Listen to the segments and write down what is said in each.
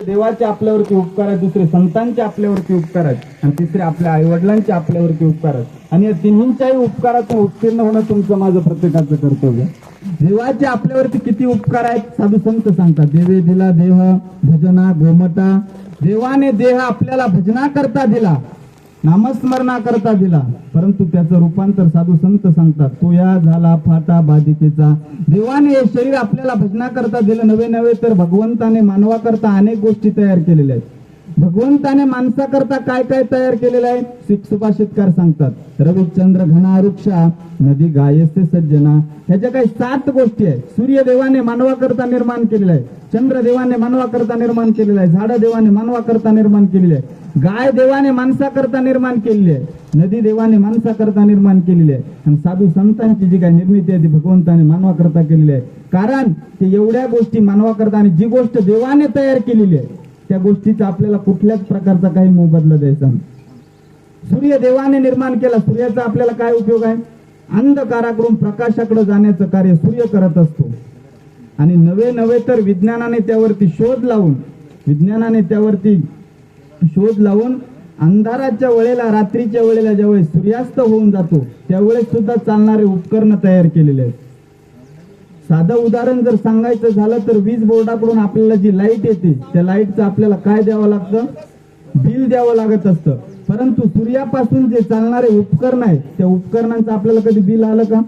देवाचे आपल्यावरती उपकार आहेत, दुसरे संतांचे आपल्यावरती उपकार आहेत आणि तिसरे आपल्या आईवडिलांचे आपल्यावरती उपकार आहेत आणि या तिन्हींच्याही उपकारातून उत्तीर्ण होणं तुमचं माझं प्रत्येकाचं कर्तव्य. देवाचे आपल्यावरती किती उपकार आहेत साधू संत सांगतात. देवे दिला देह भजना गोमटा, देवाने देह आपल्याला भजना करता दिला, नामस्मरणा करता दिला, परंतु त्याचं रूपांतर साधू संत सांगतात तो या झाला फाटा बाधिकेचा. देवाने हे शरीर आपल्याला भजना करता दिलं, नवे नवे तर भगवंताने मानवा करता अनेक गोष्टी तयार केलेल्या आहेत. भगवंताने माणसाकरता काय काय तयार केलेलं आहे सुभाषितकार सांगतात. रविचंद्र घना वृक्षा नदी गायसे सज्जना, ह्याच्या काही 7 गोष्टी आहेत. सूर्यदेवाने मानवाकरता निर्माण केलेलं आहे, चंद्रदेवाने मानवाकरता निर्माण केलेलं आहे, झाड देवाने मानवाकरता निर्माण केलेली आहे, गाय देवाने माणसाकरता निर्माण केलेली आहे, नदी देवाने माणसाकरता निर्माण केलेली आहे आणि साधू संतांची जी काही निर्मिती आहे ती भगवंताने मानवाकरता केलेली आहे. कारण ते एवढ्या गोष्टी मानवाकरता आणि जी गोष्ट देवाने तयार केलेली आहे त्या गोष्टीचा आपल्याला कुठल्याच प्रकारचा काही मोबदला द्यायचा नाही. सूर्य देवाने निर्माण केला, सूर्याचा आपल्याला काय उपयोग आहे? अंधकाराकडून प्रकाशाकडे जाण्याचं कार्य सूर्य करत असतो आणि नवे नवे तर विज्ञानाने त्यावरती शोध लावून अंधाराच्या वेळेला रात्रीच्या वेळेला ज्यावेळेस सूर्यास्त होऊन जातो त्यावेळेस सुद्धा चालणारे उपकरण तयार केलेले आहेत. साधं उदाहरण जर सांगायचं झालं तर वीज बोर्डाकडून आपल्याला जी लाईट येते त्या लाईटचं आपल्याला काय द्यावं लागतं? बिल द्यावं लागत असतं. परंतु सूर्यापासून जे चालणारे उपकरण आहे त्या उपकरणांचं आपल्याला कधी बिल आलं का?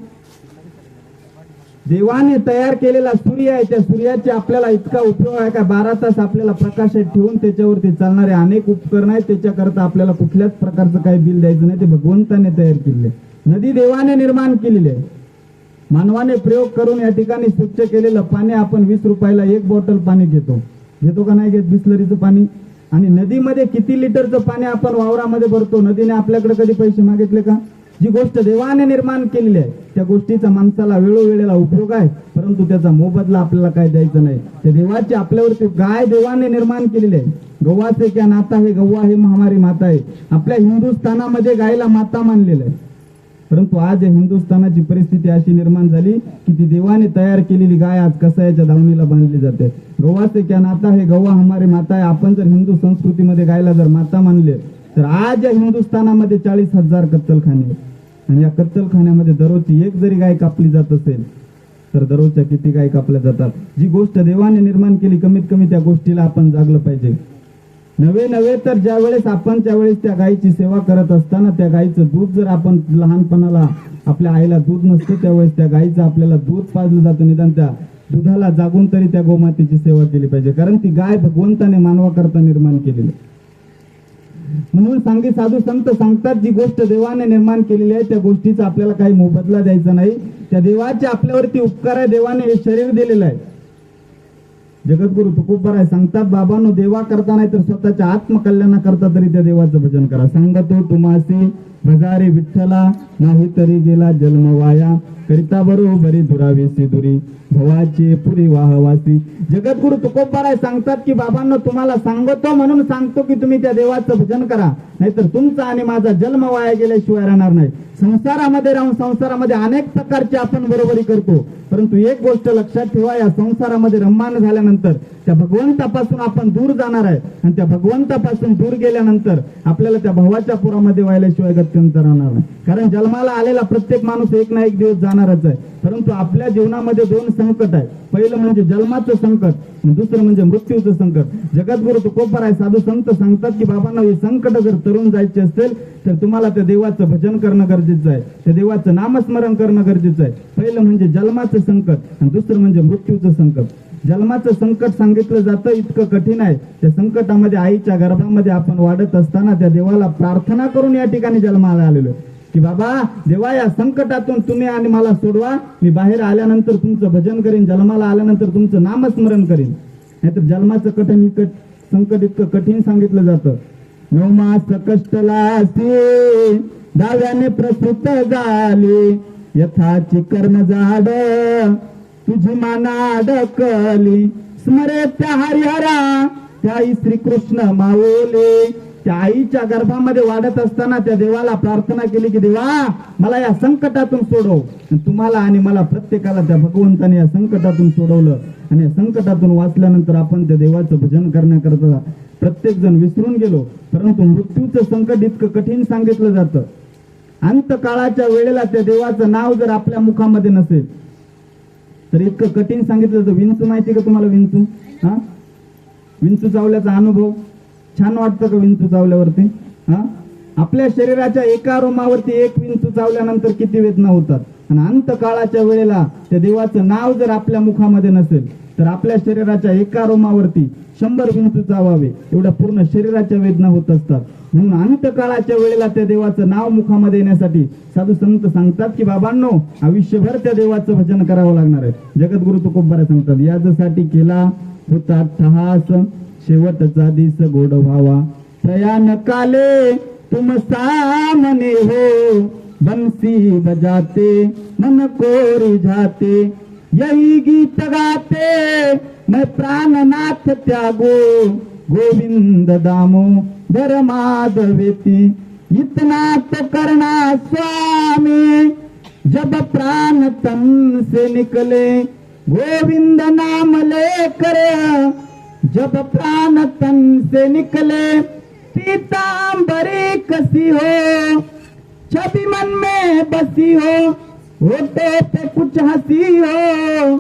देवाने तयार केलेला सूर्य आहे, त्या सूर्याचे आपल्याला इतका उपयोग आहे का 12 तास आपल्याला प्रकाशात ठेवून त्याच्यावरती चालणारे अनेक उपकरण आहेत, त्याच्याकरता आपल्याला कुठल्याच प्रकारचं काही बिल द्यायचं नाही, ते भगवंताने तयार केलेले. नदी देवाने निर्माण केलेली आहे. मानवाने प्रयोग करून या ठिकाणी स्वच्छ केलेलं पाणी आपण 20 रुपयाला 1 बॉटल पाणी घेतो का नाही घेत? बिस्लरीचं पाणी. आणि नदीमध्ये किती लिटरचं पाणी आपण वावरामध्ये भरतो, नदीने आपल्याकडे कधी पैसे मागितले का? जी गोष्ट देवाने निर्माण केलेली आहे त्या गोष्टीचा माणसाला वेळोवेळेला उपयोग आहे, परंतु त्याचा मोबदला आपल्याला काय द्यायचा नाही. त्या देवाची आपल्यावरती गाय देवाने निर्माण केलेली आहे. गव्हाचे क्या नाता है, गव्हा हे महामारी माता आहे. आपल्या हिंदुस्थानामध्ये गायला माता मानलेलं आहे, परंतु आज हिंदुस्थानाची परिस्थिती अशी निर्माण झाली की ती देवाने तयार केलेली गाय आज कसायाच्या दावणीला बांधली जाते. गव्हाचे क्या नाता है, गव्हा हमारी माता आहे. आपण जर हिंदू संस्कृतीमध्ये गायला जर माता मानले तर आज या हिंदुस्थानामध्ये 40,000 कत्तलखाने आहेत आणि या कत्तलखान्यामध्ये दररोजची एक जरी गाय कापली जात असेल तर दररोजच्या किती गाय कापल्या जातात. जी गोष्ट देवाने निर्माण केली कमीत कमी त्या गोष्टीला आपण जागलं पाहिजे. नवे तर ज्या वेळेस आपण त्यावेळेस त्या गायीची सेवा करत असताना त्या गायीचं दूध जर आपण लहानपणाला आपल्या आईला दूध नसतं त्यावेळेस त्या गायीचं आपल्याला दूध पाजलं जातं, निदान त्या दुधाला जागून तरी त्या गोमातेची सेवा केली पाहिजे, कारण ती गाय भगवंताने मानवाकरता निर्माण केलेली. म्हणून साधू संत सांगतात जी गोष्ट देवाने निर्माण केलेली आहे त्या गोष्टीचा आपल्याला काही मोबदला द्यायचा नाही. त्या देवाचे आपल्यावरती उपकार आहे, देवाने हे शरीर दिलेलं आहे. जगद्गुरु तुकोबाराय सांगतात बाबांनो देवा करता नाही तर स्वतःच्या आत्मकल्याणा करता तरी त्या देवाचं भजन करा. सांगतो तुम्हासी भजारे विठ्ठला नाही तरी गेला जन्म वाया, करिता बरोबरी दुरावीसी दुरी भवाचे पुरी वाहवासी. जगद्गुरु तुकोबाराय सांगतात की बाबांनो तुम्हाला सांगतो म्हणून सांगतो की तुम्ही त्या देवाचं भजन करा, नाहीतर तुमचा आणि माझा जन्म वाया गेल्याशिवाय राहणार नाही. संसारामध्ये राहून संसारामध्ये अनेक प्रकारची आपण बरोबरी करतो, परंतु एक गोष्ट लक्षात ठेवा, या संसारामध्ये रम्मान झाल्यानंतर त्या भगवंतापासून आपण दूर जाणार आहे आणि त्या भगवंतापासून दूर गेल्यानंतर आपल्याला त्या भावाच्या पुरामध्ये व्हायल्याशिवाय गत्यंतर राहणार नाही. कारण जन्माला आलेला प्रत्येक माणूस एक ना एक दिवस जाणारच आहे, परंतु आपल्या जीवनामध्ये 2 संकट आहे. पहिलं म्हणजे जन्माचं संकट, दुसरं म्हणजे मृत्यूचं संकट. जगद्गुरु तुकोबाराय साधू संत सांगतात की बाबांना हे संकट जर तरुण जायचे असेल तर तुम्हाला त्या देवाचं भजन करणं गरजेचं आहे, त्या देवाचं नामस्मरण करणं गरजेचं आहे. पहिलं म्हणजे जन्माचं संकट आणि दुसरं म्हणजे मृत्यूचं संकट. जन्माचं संकट सांगितलं जातं इतकं कठीण आहे. त्या संकटामध्ये आईच्या गर्भामध्ये आपण वाढत असताना त्या देवाला प्रार्थना करून या ठिकाणी जन्माला आलेलो की बाबा देवा या संकटातून तुम्ही आणि मला सोडवा, मी बाहेर आल्यानंतर तुमचं भजन करीन, जन्माला आल्यानंतर तुमचं नामस्मरण करीन. नाहीतर जन्माचं संकट इतकं कठीण सांगितलं जातं. 9 मास कष्टलासी दाव्याने प्रसूत झाली, यथाची कर्म जाड तुझी माना अडकली, स्मरे त्या हरिहरा त्याई श्रीकृष्ण माऊली, त्या आईच्या गर्भामध्ये वाढत असताना त्या देवाला प्रार्थना केली की देवा मला या संकटातून सोडव. तुम्हाला आणि मला प्रत्येकाला त्या भगवंताने या संकटातून सोडवलं आणि या संकटातून वाचल्यानंतर आपण त्या देवाचं भजन करण्याकरता प्रत्येक जण विसरून गेलो. परंतु मृत्यूचं संकट इतकं कठीण सांगितलं जातं. अंतकाळाच्या वेळेला त्या देवाचं नाव जर आपल्या मुखामध्ये नसेल तर इतकं कठीण सांगितलं जातं. विंचू माहिती का तुम्हाला? विंचू, हा, विंचू चावल्याचा अनुभव छान वाटतं का? विंचू चावल्यावरती हा, आपल्या शरीराच्या एका रोमावरती एक विंचू चावल्यानंतर किती वेदना होतात. आणि अंतकाळाच्या वेळेला त्या देवाचं नाव जर आपल्या मुखामध्ये नसेल तर आपल्या शरीराच्या एका रोमावरती 100 विंचू चावावे एवढ्या पूर्ण शरीराच्या वेदना होत असतात. म्हणून अंतकाळाच्या वेळेला त्या देवाचं नाव मुखामध्ये येण्यासाठी साधू संत सांगतात की बाबांनो आयुष्यभर त्या देवाचं भजन करावं लागणार आहे. जगद्गुरु तुकोबारा सांगतात याच्यासाठी केला होता ठहास शेवटचा दिस गोड व्हावा प्रयाण काले तुम सामने हो बंसी बजाते मन को रिझाते यही गीत गाते मैं प्राणनाथ त्यागो गोविंद दामो दर माधवेती इतना तो करना स्वामी जब प्राण तन से निकले गोविंद नाम लेकर जब प्राण तन से निकले पीतांबरी कसी हो छवि मन में बसी हो होठों पे कुछ हंसी हो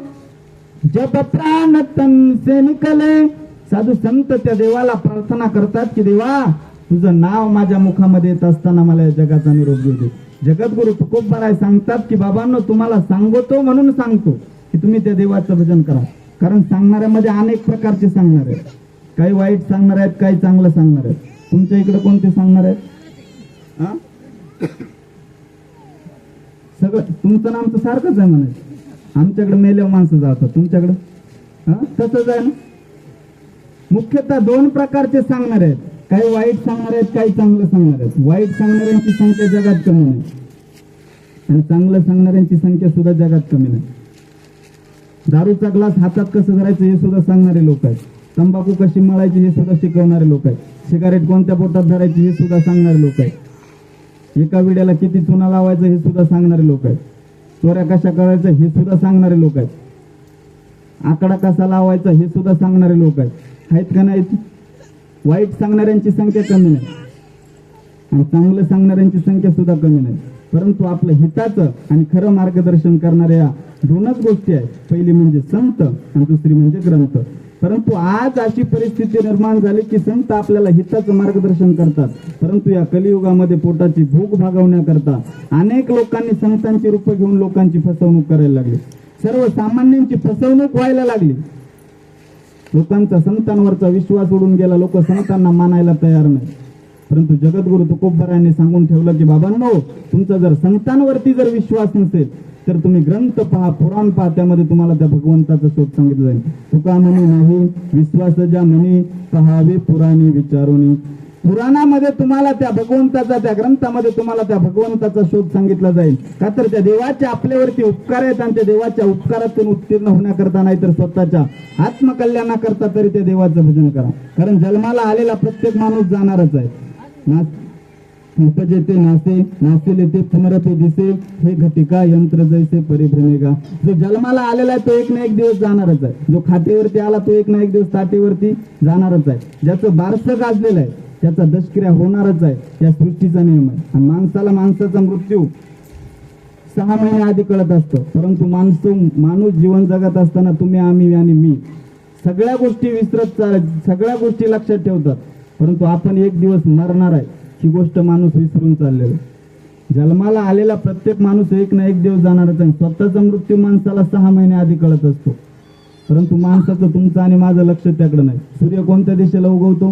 जब प्राण तन से निकले. साधू संत त्या देवाला प्रार्थना करतात की देवा तुझं नाव माझ्या मुखामध्ये येत असताना मला या जगाचा निरोप देऊ दे. जगद्गुरु तुकोबाराय सांगतात की बाबांनो तुम्हाला सांगतो म्हणून सांगतो की तुम्ही त्या देवाचं भजन करा. कारण सांगणाऱ्यामध्ये अनेक प्रकारचे सांगणार आहेत. काही वाईट सांगणार आहेत, काही चांगलं सांगणार आहेत. तुमच्या इकडे कोणते सांगणार आहेत? हा, सगळं तुमचं नाम तर सारखंच आहे म्हणायचं. आमच्याकडे मेल्यावर माणसं जातात, तुमच्याकडे हा तसंच आहे ना. मुख्यतः 2 प्रकारचे सांगणार आहेत. काही वाईट सांगणार आहेत, काही चांगलं सांगणार आहेत. वाईट सांगणाऱ्यांची संख्या जगात कमी नाही आणि चांगलं सांगणाऱ्यांची संख्या सुद्धा जगात कमी नाही. दारूचा ग्लास हातात कसं धरायचं हे सुद्धा सांगणारे लोक आहेत. तंबाखू कशी मळायची हे सुद्धा शिकवणारे लोक आहेत. सिगारेट कोणत्या पोटात धरायची हे सुद्धा सांगणारे लोक आहेत. एका विड्याला किती चुना लावायचं हे सुद्धा सांगणारे लोक आहेत. चोऱ्या कशा करायचं हे सुद्धा सांगणारे लोक आहेत. आकडा कसा लावायचा हे सुद्धा सांगणारे लोक आहेत का नाही? वाईट सांगणाऱ्यांची संख्या कमी नाही आणि चांगलं सांगणाऱ्यांची संख्या सुद्धा कमी नाही. परंतु आपलं हिताचं आणि खरं मार्गदर्शन करणाऱ्या 2च गोष्टी आहेत. पहिली म्हणजे संत आणि दुसरी म्हणजे ग्रंथ. परंतु आज अशी परिस्थिती निर्माण झाली की संत आपल्याला हिताचं मार्गदर्शन करतात, परंतु या कलियुगामध्ये पोटाची भूक भागवण्याकरता अनेक लोकांनी संतांची रूपं घेऊन लोकांची फसवणूक करायला लागली. सर्वसामान्यांची फसवणूक व्हायला लागली. लोकांचा संतांवरचा विश्वास उडून गेला. लोक संतांना मानायला तयार नाही. परंतु जगद्गुरु तुकोबारायांनी सांगून ठेवलं की बाबांनो तुमचा जर संतांवरती जर विश्वास नसेल तर तुम्ही ग्रंथ पहा, पुराण पहा, त्यामध्ये तुम्हाला त्या भगवंताचा शोध सांगितलं जाईल. तुका म्हणी नाही विश्वास ज्या म्हणी पहावे पुराणी विचारोनी. पुराणामध्ये तुम्हाला त्या भगवंताचा, त्या ग्रंथामध्ये तुम्हाला त्या भगवंताचा शोध सांगितला जाईल. का तर त्या देवाचे आपल्यावरती उपकार आहेत आणि त्या देवाच्या उपकारातून उत्तीर्ण होण्याकरता नाही तर स्वतःच्या आत्मकल्याणाकरता तरी त्या देवाचं भजन करा. कारण जन्माला आलेला प्रत्येक माणूस जाणारच आहे. उपजे ते नासे नासेले ते पुनरपे दिसे हे घटिका यंत्र जैसे परिभ्रमेगा. जो जन्माला आलेला आहे तो एक ना एक दिवस जाणारच आहे. जो खातेवरती आला तो एक ना एक दिवस ताटेवरती जाणारच आहे. ज्याचं बारसं गाजलेलं आहे त्याचा दशक्रिया होणारच आहे. या सृष्टीचा नियम आहे. आणि माणसाला माणसाचा मृत्यू 6 महिने आधी कळत असतं. परंतु माणूस जीवन जगत असताना तुम्ही, आम्ही आणि मी सगळ्या गोष्टी विसरत सगळ्या गोष्टी लक्षात ठेवतात. परंतु आपण एक दिवस मरणार आहे ही गोष्ट माणूस विसरून चाललेला. जन्माला आलेला प्रत्येक माणूस एक ना एक दिवस जाणारच आहे. स्वतःचा मृत्यू माणसाला 6 महिने आधी कळत असतो. परंतु माणसाचं, तुमचं आणि माझं लक्ष त्याकडे नाही. सूर्य कोणत्या दिशेला उगवतो?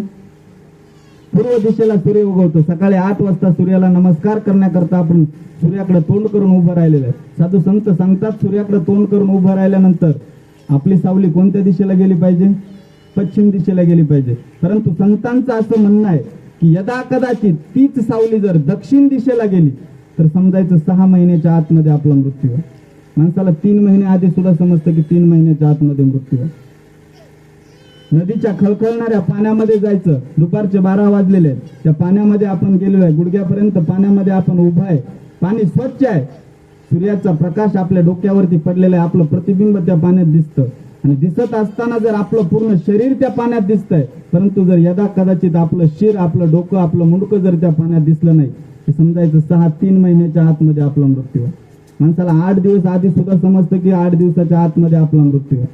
पूर्व दिशेला सूर्य उगवतो. सकाळी 8 वाजता सूर्याला नमस्कार करण्याकरता आपण सूर्याकडे तोंड करून उभं राहिलेलं आहे. साधू संत सांगतात सूर्याकडे तोंड करून उभं राहिल्यानंतर आपली सावली कोणत्या दिशेला गेली पाहिजे? पश्चिम दिशेला गेली पाहिजे. परंतु संतांचं असं म्हणणं आहे की यदा कदाचित तीच सावली जर दक्षिण दिशेला गेली तर समजायचं 6 महिन्याच्या आतमध्ये आपला मृत्यू आहे. माणसाला 3 महिने आधी सुद्धा समजतं की 3 महिन्याच्या आतमध्ये मृत्यू आहे. नदीच्या खळखळणाऱ्या पाण्यामध्ये जायचं. दुपारचे 12 वाजलेले आहेत. त्या पाण्यामध्ये आपण गेलेलो आहे, गुडघ्यापर्यंत पाण्यामध्ये आपण उभा आहे. पाणी स्वच्छ आहे, सूर्याचा प्रकाश आपल्या डोक्यावरती पडलेला आहे, आपलं प्रतिबिंब त्या पाण्यात दिसतं. आणि दिसत असताना जर आपलं पूर्ण शरीर त्या पाण्यात दिसतंय, परंतु जर यदा कदाचित आपलं शिर, आपलं डोकं, आपलं मुंडकं जर त्या पाण्यात दिसलं नाही, हे समजायचं 6-3 महिन्याच्या आतमध्ये आपला मृत्यू आहे. माणसाला 8 दिवस आधी सुद्धा समजतं की 8 दिवसाच्या आतमध्ये आपला मृत्यू आहे.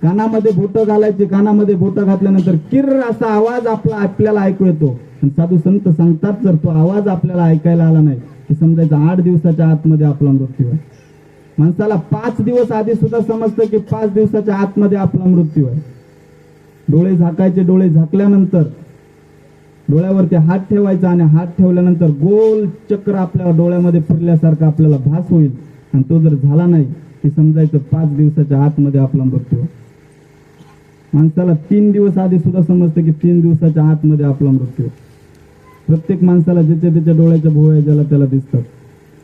कानामध्ये बोटं घालायची, कानामध्ये बोटं घातल्यानंतर किर्र असा आवाज आपल्याला ऐकू येतो. आणि साधू संत सांगतात जर तो आवाज आपल्याला ऐकायला आला नाही की समजायचं 8 दिवसाच्या आतमध्ये आपला मृत्यू आहे. माणसाला 5 दिवस आधी सुद्धा समजतं की 5 दिवसाच्या आतमध्ये आपला मृत्यू आहे. डोळे झाकायचे, डोळे झाकल्यानंतर डोळ्यावरती हात ठेवायचा आणि हात ठेवल्यानंतर गोल चक्र आपल्या डोळ्यामध्ये फिरल्यासारखा आपल्याला भास होईल. आणि तो जर झाला नाही की समजायचं 5 दिवसाच्या आतमध्ये आपला मृत्यू आहे. माणसाला 3 दिवस आधी सुद्धा समजतं की 3 दिवसाच्या आतमध्ये आपला मृत्यू आहे. प्रत्येक माणसाला ज्याच्या त्याच्या डोळ्याच्या भोवया ज्याला त्याला दिसतात.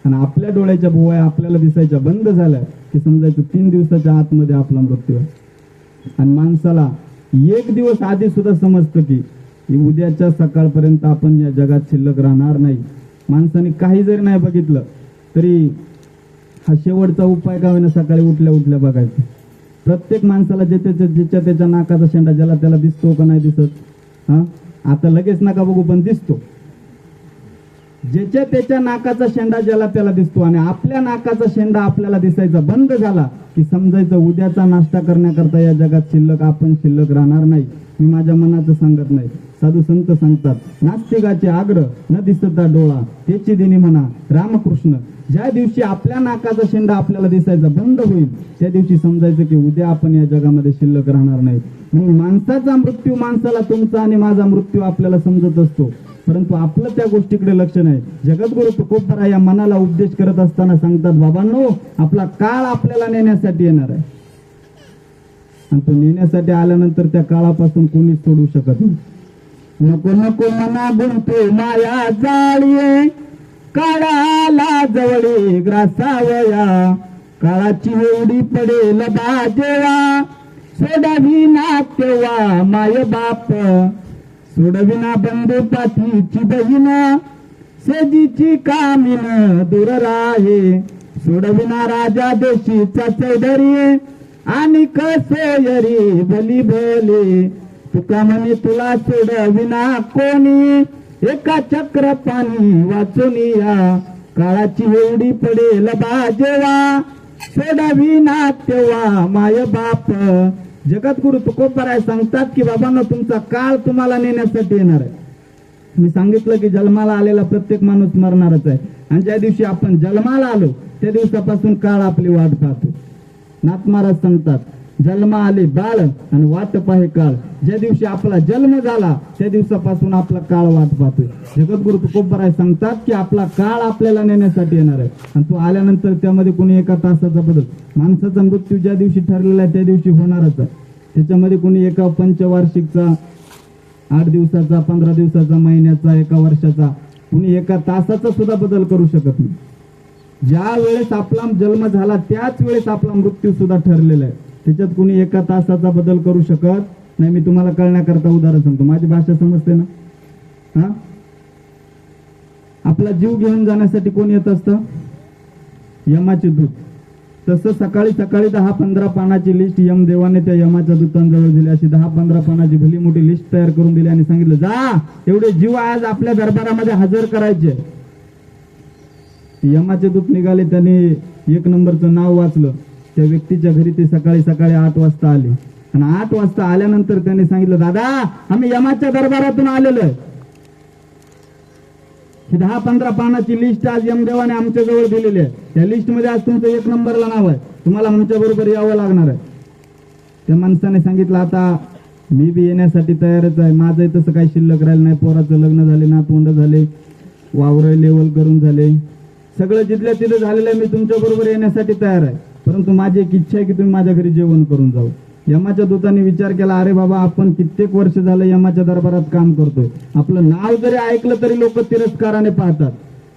आणि आपल्या डोळ्याच्या भोवया आपल्याला दिसायच्या बंद झाल्या की समजायचं 3 दिवसाच्या आतमध्ये आपला मृत्यू आहे. आणि माणसाला 1 दिवस आधी सुद्धा समजतं की उद्याच्या सकाळपर्यंत आपण या जगात शिल्लक राहणार नाही. माणसाने काही जरी नाही बघितलं तरी हा शेवटचा उपाय का होईना सकाळी उठल्या उठल्या बघायचं. प्रत्येक माणसाला ज्याच्या त्याच्या नाकाचा शेंडा ज्याला त्याला दिसतो का नाही दिसत? आता लगेच नका बघू पण दिसतो. ज्याच्या त्याच्या नाकाचा शेंडा ज्याला त्याला दिसतो. आणि आपल्या नाकाचा शेंडा आपल्याला दिसायचा बंद झाला की समजायचं उद्याचा नाश्ता करण्याकरता या जगात शिल्लक आपण शिल्लक राहणार नाही. मी माझ्या मनाचं सांगत नाही, साधू संत सांगतात, नास्तिकाचे आग्रह न दिसता डोळा त्याची दिनी म्हणा रामकृष्ण. ज्या दिवशी आपल्या नाकाचा शेंडा आपल्याला दिसायचा बंद होईल त्या दिवशी समजायचं की उद्या आपण या जगामध्ये शिल्लक राहणार नाही. म्हणून माणसाचा मृत्यू, माणसाला तुमचा आणि माझा मृत्यू आपल्याला समजत असतो, परंतु आपलं त्या गोष्टीकडे लक्ष नाही. जगद्गुरु तुकोबराय या मनाला उपदेश करत असताना सांगतात, बाबांनो आपला काळ आपल्याला नेण्यासाठी येणार आहे. आणि तो नेण्यासाठी आल्यानंतर त्या काळापासून कोणीच सोडू शकत नाही. नको नको मना गुंतो माया जाळी, काळाला जवळी ग्रासावया, काळाची एवढी पडेल बाजेवा, सोडविना तेव्हा माय बाप, सोडविना बंधू पाठीची बहीण, सेजीची कामीन दूर राहे, सोडविना राजा देशीचा चौधरी, आणि कसोयरी भली भले, तुका म्हणे तुला सोडविना कोणी, एका चक्र पाणी वाचून या, काळाची एवढी पडेल बाजेवा, सोडविना तेव्हा माय बाप. जगद्गुरु तुकोबराय सांगतात की बाबांनो तुमचा काळ तुम्हाला नेण्यासाठी येणार आहे. मी सांगितलं की जन्माला आलेला प्रत्येक माणूस मरणारच आहे. आणि ज्या दिवशी आपण जन्माला आलो त्या दिवसापासून काळ आपली वाट पाहतो. नाथ महाराज सांगतात, जन्म आले बाळ आणि वाट पाहे काळ. ज्या दिवशी आपला जन्म झाला त्या दिवसापासून आपला काळ वाट पाहतोय. जगद्गुरु तुकोबराय सांगतात की आपला काळ आपल्याला नेण्यासाठी येणार आहे. आणि तो आल्यानंतर त्यामध्ये कोणी एका तासाचा बदल, माणसाचा मृत्यू ज्या दिवशी ठरलेला आहे त्या दिवशी होणारच आहे. त्याच्यामध्ये कोणी एका पंचवार्षिकचा, 8 दिवसाचा, 15 दिवसाचा, महिन्याचा, एका वर्षाचा, कुणी एका तासाचा सुद्धा बदल करू शकत नाही. ज्या वेळेस आपला जन्म झाला त्याच वेळेस आपला मृत्यू सुद्धा ठरलेला आहे. त्याच्यात कुणी एका तासाचा बदल करू शकत नाही. मी तुम्हाला कळण्याकरता उदाहरण सांगतो, माझी भाषा समजते ना? आपला जीव घेऊन जाण्यासाठी कोण येत असतं? यमाचे दूत. तसं सकाळी सकाळी 10-15 पानाची लिस्ट यमदेवाने त्या यमाच्या दूतांजवळ दिली. अशी 10-15 पानाची भली मोठी लिस्ट तयार करून दिली आणि सांगितलं, जा एवढे जीव आज आपल्या दरबारामध्ये हजर करायचे. यमाचे दूत निघाले, त्यांनी 1 नंबरचं नाव वाचलं. त्या व्यक्तीच्या घरी ते सकाळी सकाळी 8 वाजता आले. आणि 8 वाजता आल्यानंतर त्यांनी सांगितलं, दादा आम्ही यमाच्या दरबारातून आलेलो आहे. ही 10-15 पानाची लिस्ट आज यमदेवाने आमच्या जवळ दिलेली आहे. त्या लिस्ट मध्ये आज तुमचं 1 नंबरला नाव आहे, तुम्हाला आमच्या बरोबर यावं लागणार आहे. त्या माणसाने सांगितलं, आता मी बी येण्यासाठी तयारच आहे. माझं तसं काही शिल्लक राहिलं नाही. पोराचं लग्न झाले, नातवंड झाले, वावर लेवल करून झाले, सगळं जिथल्या तिथं झालेलं आहे. मी तुमच्या बरोबर येण्यासाठी तयार आहे, परंतु माझी एक इच्छा आहे की तुम्ही माझ्या घरी जेवण करून जाऊ. यमाच्या दूतांनी विचार केला, अरे बाबा आपण कित्येक वर्ष झालं यमाच्या दरबारात काम करतोय, आपलं नाव जरी ऐकलं तरी लोक तिरस्काराने पाहतात.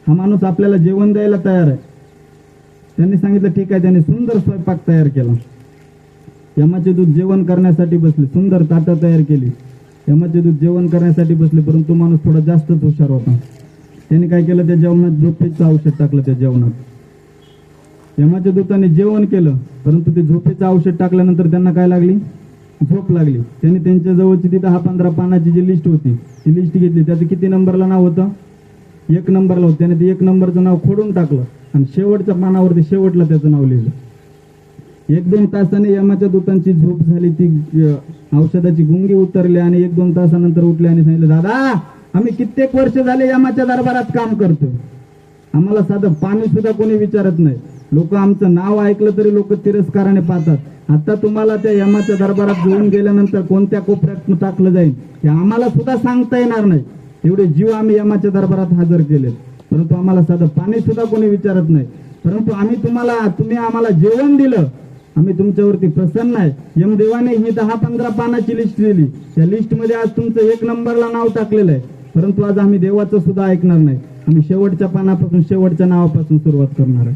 हा माणूस आपल्याला जेवण द्यायला तयार आहे. त्यांनी सांगितलं ठीक आहे. त्यांनी सुंदर स्वयंपाक तयार केला. यमाचे दूत जेवण करण्यासाठी बसले, सुंदर ताटं तयार केली. यमाचे दूत जेवण करण्यासाठी बसले, परंतु माणूस थोडा जास्तच हुशार होता. त्याने काय केलं, त्या जेवणात झोपेचं औषध टाकलं. त्या जेवणात यमाच्या दूताने जेवण केलं, परंतु ते झोपेचं औषध टाकल्यानंतर त्यांना काय लागली, झोप लागली. त्यांनी त्यांच्या जवळची तिथं 10-15 पानाची जी लिस्ट होती ती लिस्ट घेतली. त्याचं किती नंबरला नाव होतं, 1 नंबरला होतं. त्याने ते 1 नंबरचं नाव खोडून टाकलं आणि शेवटच्या पानावरती शेवटला त्याचं नाव लिहिलं. 1-2 तासाने यमाच्या दूतांची झोप झाली, ती औषधाची गुंगी उतरली आणि 1-2 तासानंतर उठले आणि सांगितलं, दादा आम्ही कित्येक वर्ष झाले यमाच्या दरबारात काम करतो, आम्हाला साधं पाणी सुद्धा कोणी विचारत नाही. लोक आमचं नाव ऐकलं तरी लोक तिरस्काराने पाहतात. आता तुम्हाला त्या यमाच्या दरबारात घेऊन गेल्यानंतर कोणत्या कोपऱ्यात टाकलं जाईल हे आम्हाला सुद्धा सांगता येणार नाही. एवढे जीव आम्ही यमाच्या दरबारात हजर केले, परंतु आम्हाला साधं पाणी सुद्धा कोणी विचारत नाही. परंतु तुम्ही आम्हाला जेवण दिलं, आम्ही तुमच्यावरती प्रसन्न आहे. यमदेवाने ही 10-15 पानाची लिस्ट दिली. त्या लिस्टमध्ये आज तुमचं 1 नंबरला नाव टाकलेलं आहे, परंतु आज आम्ही देवाचं सुद्धा ऐकणार नाही. आम्ही शेवटच्या पानापासून शेवटच्या नावापासून सुरुवात करणार आहे.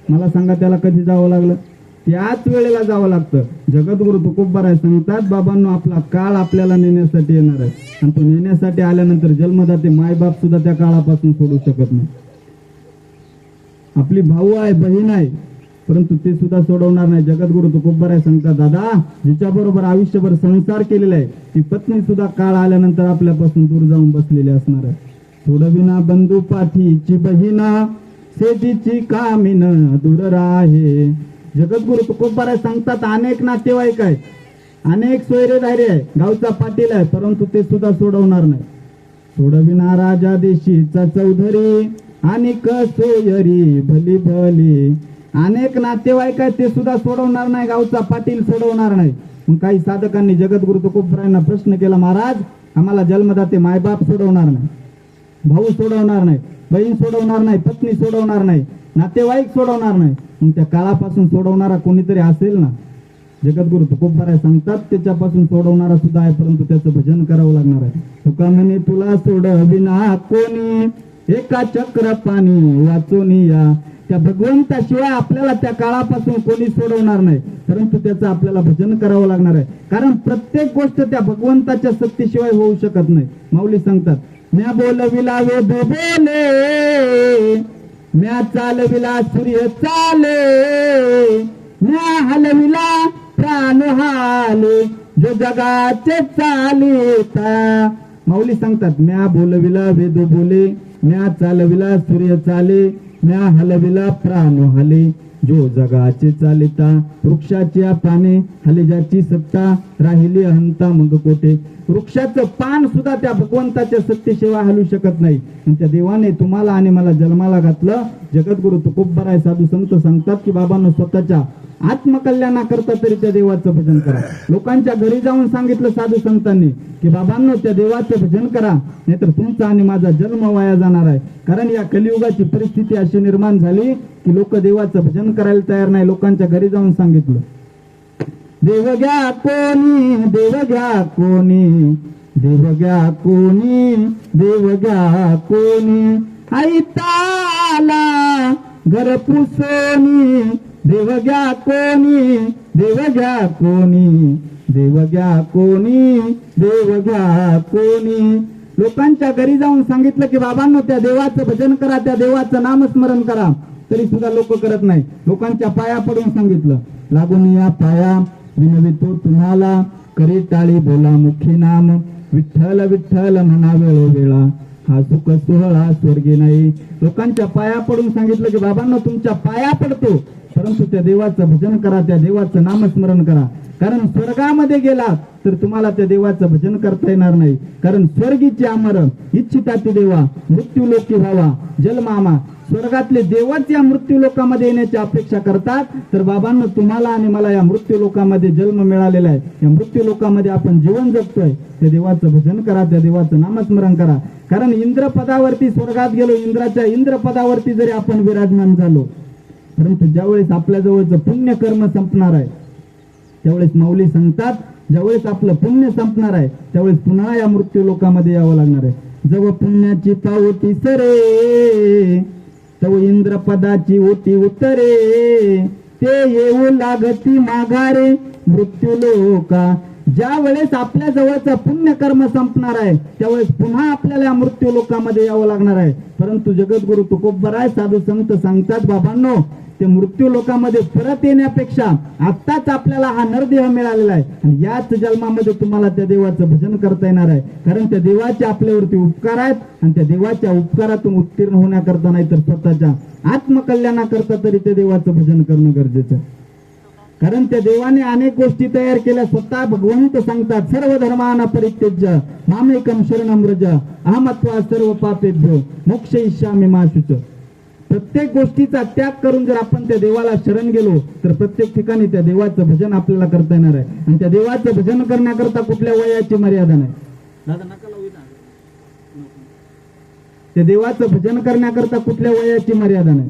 मला सांगा, त्याला कधी जावं लागलं, त्याच वेळेला जावं लागतं. जगद्गुरु तुकोबाराय सांगतात, बाबांनो आपला काळ आपल्याला नेण्यासाठी येणार आहे आणि तो नेण्यासाठी आल्यानंतर जन्मदाते मायबाप सुद्धा त्या काळापासून सोडू शकत नाही. आपली भाऊ आहे, बहीण आहे, परंतु ते सुद्धा सोडवणार नाही. जगद्गुरु तुकोबाराय सांगतात, दादा जिच्या बरोबर आयुष्यभर संसार केलेला आहे ती पत्नी सुद्धा काळ आल्यानंतर आपल्यापासून दूर जाऊन बसलेली असणार आहे. सोडविना बंधू पाठीची बहिणा, सेजीची कामीन दूर राहे. जगद्गुरु तुकोबाराय सांगतात, अनेक नातेवाईक आहेत, अनेक सोयरेदारी आहे, गावचा पाटील आहे, परंतु ते सुद्धा सोडवणार नाही. सोडविना राजा देशीचा चौधरी आणि सोयरी भली भली. अनेक नातेवाईक आहेत, ते सुद्धा सोडवणार नाही, गावचा पाटील सोडवणार नाही. मग काही साधकांनी जगद्गुरु तुकोबारायांना प्रश्न केला, महाराज आम्हाला जन्मदाते मायबाप सोडवणार नाही, भाऊ सोडवणार नाही, बहीण सोडवणार नाही, पत्नी सोडवणार नाही, नातेवाईक सोडवणार नाही, मग त्या काळापासून सोडवणारा कोणीतरी असेल ना. जगद्गुरु तुकोबाराय सांगतात, त्याच्यापासून सोडवणारा सुद्धा आहे, परंतु त्याचं भजन करावं लागणार आहे. तुका म्हणे तुला सोडविना कोणी, एका चक्र पाणी वाचून या. त्या भगवंताशिवाय आपल्याला त्या काळापासून कोणी सोडवणार नाही, परंतु त्याचं आपल्याला भजन करावं लागणार आहे. कारण प्रत्येक गोष्ट त्या भगवंताच्या सत्तेशिवाय होऊ शकत नाही. माऊली सांगतात, म्या बोलविला वेद बोले, म्या चालविला सूर्य चाले, म्या हलविला प्राण हाले, जो जगाचे चालिता. माऊली सांगतात, म्या बोलविला वेद बोले, म्या चालविला सूर्य चाले, म्या हलविला प्राण हाले, जो जगाचे चालिता. वृक्षाची पाने हलेजाची सत्ता, राहिली अहंता मग कोठे. वृक्षाचं पान सुद्धा त्या भगवंताच्या सत्तेशिवाय हलू शकत नाही. त्या देवाने तुम्हाला आणि मला जन्माला घातलं. जगद्गुरु तुकोबाराय साधू संत सांगतात की बाबांनो, स्वतःच्या आत्मकल्याणाकरता तरी त्या देवाचं भजन करा. लोकांच्या घरी जाऊन सांगितलं साधू संतांनी की बाबांनो, त्या देवाचं भजन करा, नाहीतर तुमचा आणि माझा जन्म वाया जाणार आहे. कारण या कलियुगाची परिस्थिती अशी निर्माण झाली की लोक देवाचं भजन करायला तयार नाही. लोकांच्या घरी जाऊन सांगितलं, देव घ्या कोणी, देव घ्या कोणी, देव घ्या कोणी, देव घ्या कोणी, आई ताला घर पुसोनी, देव घ्या कोणी, देव घ्या कोणी, देव घ्या कोणी, देव घ्या कोणी. लोकांच्या घरी जाऊन सांगितलं की बाबांनो, त्या देवाचं भजन करा, त्या देवाचं नामस्मरण करा, तरी सुद्धा लोक करत नाही. लोकांच्या पाया पडून सांगितलं, लागून या पाया विनवितो तुम्हाला, करी टाळी बोला मुखी नाम, विठ्ठल विठ्ठल म्हणा वेळोवेळा, हा सुख सोहळा स्वर्गी नाही. लोकांच्या पाया पडून सांगितलं की बाबांनो, तुमच्या पाया पडतो, परंतु त्या देवाचं भजन करा, त्या देवाचं नामस्मरण करा. कारण स्वर्गामध्ये गेला तर तुम्हाला त्या देवाचं भजन करता येणार नाही. कारण स्वर्गीचे अमर इच्छिता ती देवा, मृत्यू लोकी व्हावा जलमामा. स्वर्गातले देवच या मृत्यू लोकामध्ये येण्याची अपेक्षा करतात. तर बाबांनो, तुम्हाला आणि मला या मृत्यू लोकामध्ये जन्म मिळालेला आहे, या मृत्यू लोकामध्ये आपण जीवन जगतोय. त्या देवाचं भजन करा, त्या देवाचं नामस्मरण करा. कारण इंद्रपदावरती स्वर्गात गेलो, इंद्राच्या इंद्रपदावरती जरी आपण विराजमान झालो, परंतु ज्यावेळेस आपल्या जवळचं पुण्य कर्म संपणार आहे, त्यावेळेस माऊली सांगतात, ज्यावेळेस आपलं पुण्य संपणार आहे त्यावेळेस पुन्हा या मृत्यू लोकामध्ये यावं लागणार आहे. जव पुण्याची पावती सरे, तव इंद्रपदाची ओटी उतरे, ते येऊ लागती माघारे मृत्यू लोका. ज्या वेळेस आपल्या जवळचं पुण्यकर्म संपणार आहे त्यावेळेस पुन्हा आपल्याला मृत्यू लोकामध्ये यावं लागणार आहे. परंतु जगद्गुरु तुकोबराय साधू संत सांगतात, बाबांनो, ते मृत्यू लोकामध्ये परत येण्यापेक्षा आत्ताच आपल्याला हा नरदेह मिळालेला आहे आणि याच जन्मामध्ये तुम्हाला त्या देवाचं भजन करता येणार आहे. कारण त्या देवाचे आपल्यावरती उपकार आहेत आणि त्या देवाच्या उपकारातून उत्तीर्ण होण्याकरता नाही तर स्वतःच्या आत्मकल्याणाकरता तरी त्या देवाचं भजन करणं गरजेचं आहे. कारण त्या देवाने अनेक गोष्टी तयार केल्या. स्वतः भगवंत सांगतात, सर्व धर्माना परित्यज्य मामेकम शरणम व्रज अहमत्वा सर्व पापेभ्यो मोक्षयिष्यामि मा शुच. प्रत्येक गोष्टीचा त्याग करून जर आपण त्या देवाला शरण गेलो तर प्रत्येक ठिकाणी त्या देवाचं भजन आपल्याला करता येणार आहे. आणि त्या देवाचं भजन करण्याकरता कुठल्या वयाची मर्यादा नाही. त्या देवाचं भजन करण्याकरता कुठल्या वयाची मर्यादा नाही.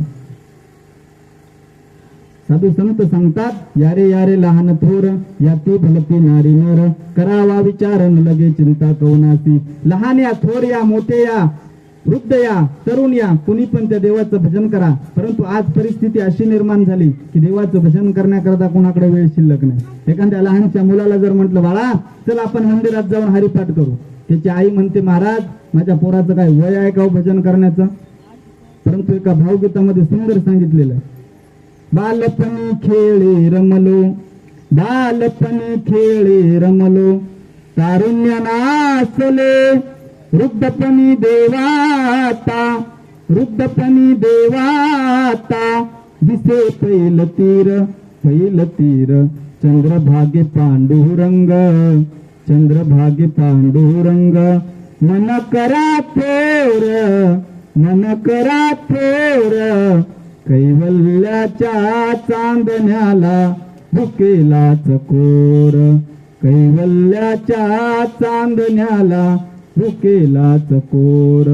साधू संत सांगतात, यारे यारे लहान थोर याती भलती नारी नर करावा विचार न लगे चिंता कवनासी. लहान या, थोर या, मोठे या, वृद्ध या, तरुण या, कुणी पण त्या देवाचं भजन करा. परंतु आज परिस्थिती अशी निर्माण झाली की देवाचं भजन करण्याकरता कोणाकडे वेळ शिल्लक नाही. एखाद्या लहानच्या मुलाला जर म्हटलं, बाळा चल आपण मंदिरात जाऊन हरिपाठ करू, त्याची आई म्हणते, महाराज माझ्या पोराचं काय वय आहे का हो भजन करण्याचं. परंतु एका भावगीतामध्ये सुंदर सांगितलेलं आहे, बालपणी खेळी रमलो, बालपणी खेळी रमलो, तारुण्य नासले, वृद्धपणी देवाता, वृद्धपणी देवाता, दिसे पैल तीर, चंद्रभागे पांडुरंग, चंद्रभागे पांडुरंग, मन करा थोर, मन करा थोर, कैवल्याच्या चांदण्याला भुकेला चकोर, कैवल्याच्या चांदण्याला भुकेला चकोर.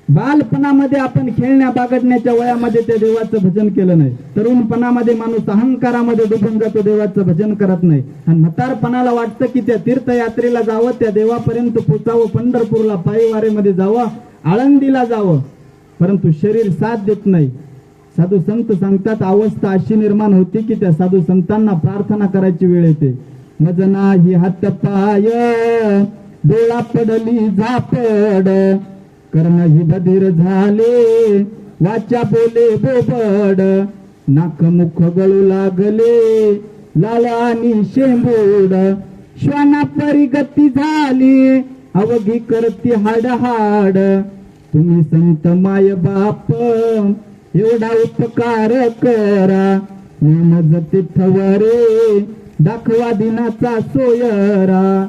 बालपणामध्ये आपण खेळण्या बागडण्याच्या वयामध्ये त्या देवाचं भजन केलं नाही. तरुणपणामध्ये माणूस अहंकारामध्ये डुबून जातो, देवाचं भजन करत नाही. आणि म्हातारपणाला वाटतं की त्या तीर्थयात्रेला जावं, त्या देवापर्यंत पोचावं, पंढरपूरला पायी वारेमध्ये जावं, आळंदीला जावं, परंतु शरीर साथ देत नाही. साधू संत सांगतात, अवस्था अशी निर्माण होती की त्या साधू संतांना प्रार्थना करायची वेळ येते. मज नाही हात पाय, डोळा पडली झापड, कर्ण ही बधीर झाले, वाचा बोले बोबड, नाक मुख गळू लागले, लाल आणि शेंबूड, श्वाना परी गती झाली, अवघी करती हाड हाड, तुम्ही संत माय बाप एवढा उपकार करा, नेम तीर्थवरे दाखवा दिनाचा सोयरा.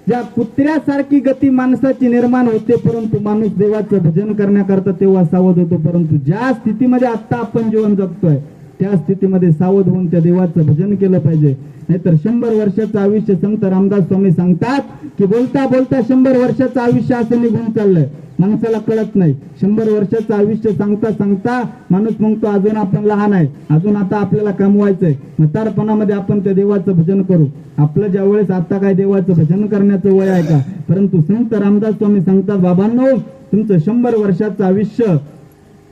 ज्या कुत्र्यासारखी गती माणसाची निर्माण होते, परंतु माणूस देवाचं भजन करण्याकरता तेव्हा सावध होतो. परंतु ज्या स्थितीमध्ये आता आपण जीवन जगतोय त्या स्थितीमध्ये सावध होऊन त्या देवाचं भजन केलं पाहिजे. नाहीतर 100 वर्षाचं आयुष्य संत रामदास स्वामी सांगतात की बोलता बोलता 100 वर्षाचं आयुष्य असं निघून चाललंय, माणसाला कळत नाही. 100 वर्षाचं आयुष्य सांगता सांगता माणूस म्हणतो अजून आपण लहान आहे, अजून आता आपल्याला कमवायचंय. म्हातारपणामध्ये आपण त्या देवाचं भजन करू. आपलं ज्या वेळेस आता काय देवाचं भजन करण्याचं वय आहे का. परंतु संत रामदास स्वामी सांगतात, बाबांनो तुमचं 100 वर्षाचं आयुष्य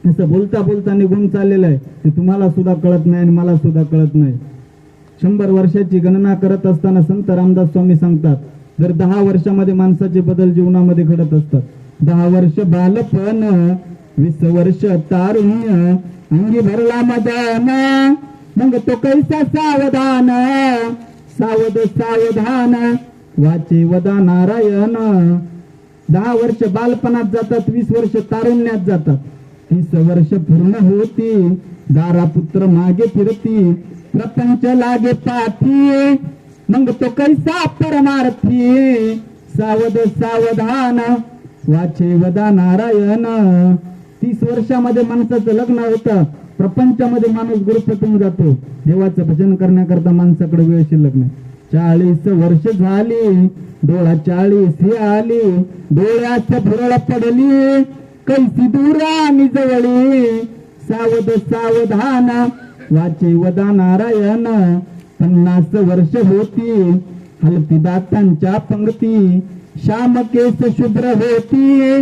असं बोलता बोलता निघून चाललेलं आहे, ते तुम्हाला सुद्धा कळत नाही आणि मला सुद्धा कळत नाही. 100 वर्षाची गणना करत असताना संत रामदास स्वामी सांगतात, जर 10 वर्षामध्ये माणसाचे बदल जीवनामध्ये घडत असतात. 10 वर्ष बालपण, 20 वर्ष तारुण्य, अंगी भरला मदन, मग तो कैसा सावधान, सावध सावधान, वाचे वदा नारायण. 10 वर्ष बालपणात जातात, 20 वर्ष तारुण्यात जातात, 30 वर्ष पूर्ण होती, दारापुत्र मागे फिरती, प्रपंच लागे पाठी, मग तो कैसा परमार्थी, सावध सावधान, वाचे वदा नारायण. 30 वर्षामध्ये माणसाचं लग्न होतं, प्रपंचामध्ये माणूस गुरुपटून जातो, देवाचं भजन करण्याकरता माणसाकडे वेळ शिल्लक नाही. 40 वर्ष झाली, डोळा 40 ही आली, डोळ्यात भुरळ पडली, कैसी दूरानी जवळी, सावध सावधान, वाचे वदा नारायण. 50 वर्ष होती, हलती दातांच्या पंक्ती, श्याम केस शुभ्र होती,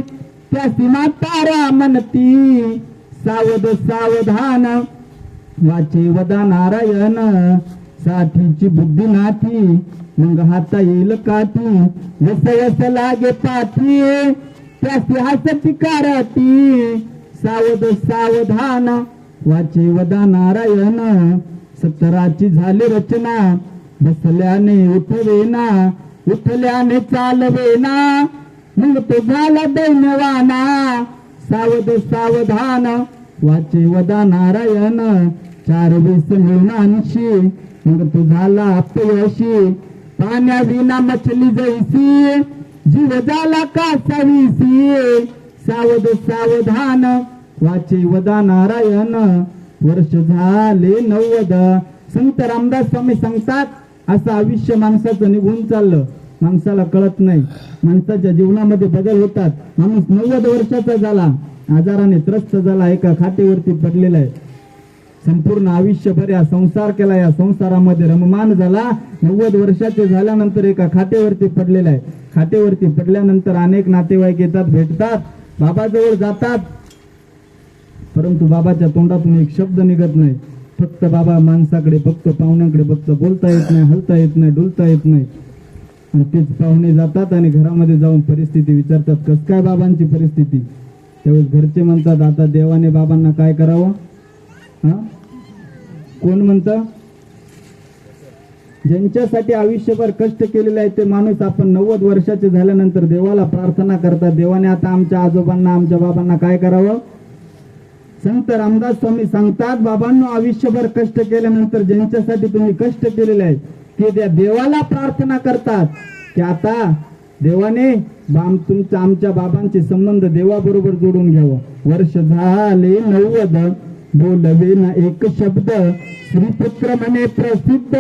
त्या सीमा तारा म्हणती, सावध सावधान, वाचे वदा नारायण साठीची बुद्धी नाथी मग हाता येईल काठी यस यस लागे पाठी त्याची हसती कारती सावध सावधान वाचे वदा नारायण सत्तराची झाली रचना बसल्याने उठवेना उठल्याने चालवेना मग तो झाला दैन्यवाना सावध सावधान वाचे वदा नारायण 420 मिळून 80 मग तो झाला अपयशी पाण्या विना मछली जैसी जीव झाला कासावीसी सावध सावधान वाचे वदा नारायण वर्ष झाले 90 संत रामदास स्वामी सांगतात असं आयुष्य माणसाचं निघून चाललं माणसाला कळत नाही माणसाच्या जीवनामध्ये बदल होतात माणूस 90 वर्षाचा झाला आजाराने त्रस्त झाला एका खाटेवरती पडलेला आहे संपूर्ण आयुष्यभर या संसार केला या संसारामध्ये रममान झाला 90 वर्षाचे झाल्यानंतर एका खाटेवरती पडलेला आहे खाटेवरती पडल्यानंतर अनेक नातेवाईक येतात भेटतात बाबाजवळ जातात परंतु बाबाच्या तोंडातून एक शब्द निघत नाही फक्त बाबा माणसाकडे फक्त पाहुण्यांकडे फक्त बोलता येत नाही हलता येत नाही डुलता येत नाही आणि तेच पाहुणे जातात आणि घरामध्ये जाऊन परिस्थिती विचारतात कस काय बाबांची परिस्थिती त्यावेळेस घरचे म्हणतात आता देवाने बाबांना काय करावं हा कोण म्हणतं ज्यांच्यासाठी आयुष्यभर कष्ट केलेले आहे ते माणूस आपण 90 वर्षाचे झाल्यानंतर देवाला प्रार्थना करतात देवाने आता आमच्या आजोबांना आमच्या बाबांना काय करावं संत रामदास स्वामी सांगतात बाबांनो आयुष्यभर कष्ट केल्यानंतर ज्यांच्यासाठी तुम्ही कष्ट केलेले आहे ते त्या देवाला प्रार्थना करतात की आता देवाने तुमच्या आमच्या बाबांचे संबंध देवाबरोबर जोडून घ्यावं वर्ष झाले 90 बोलवे ना एक शब्द श्रीपुत्र म्हणे प्रसिद्ध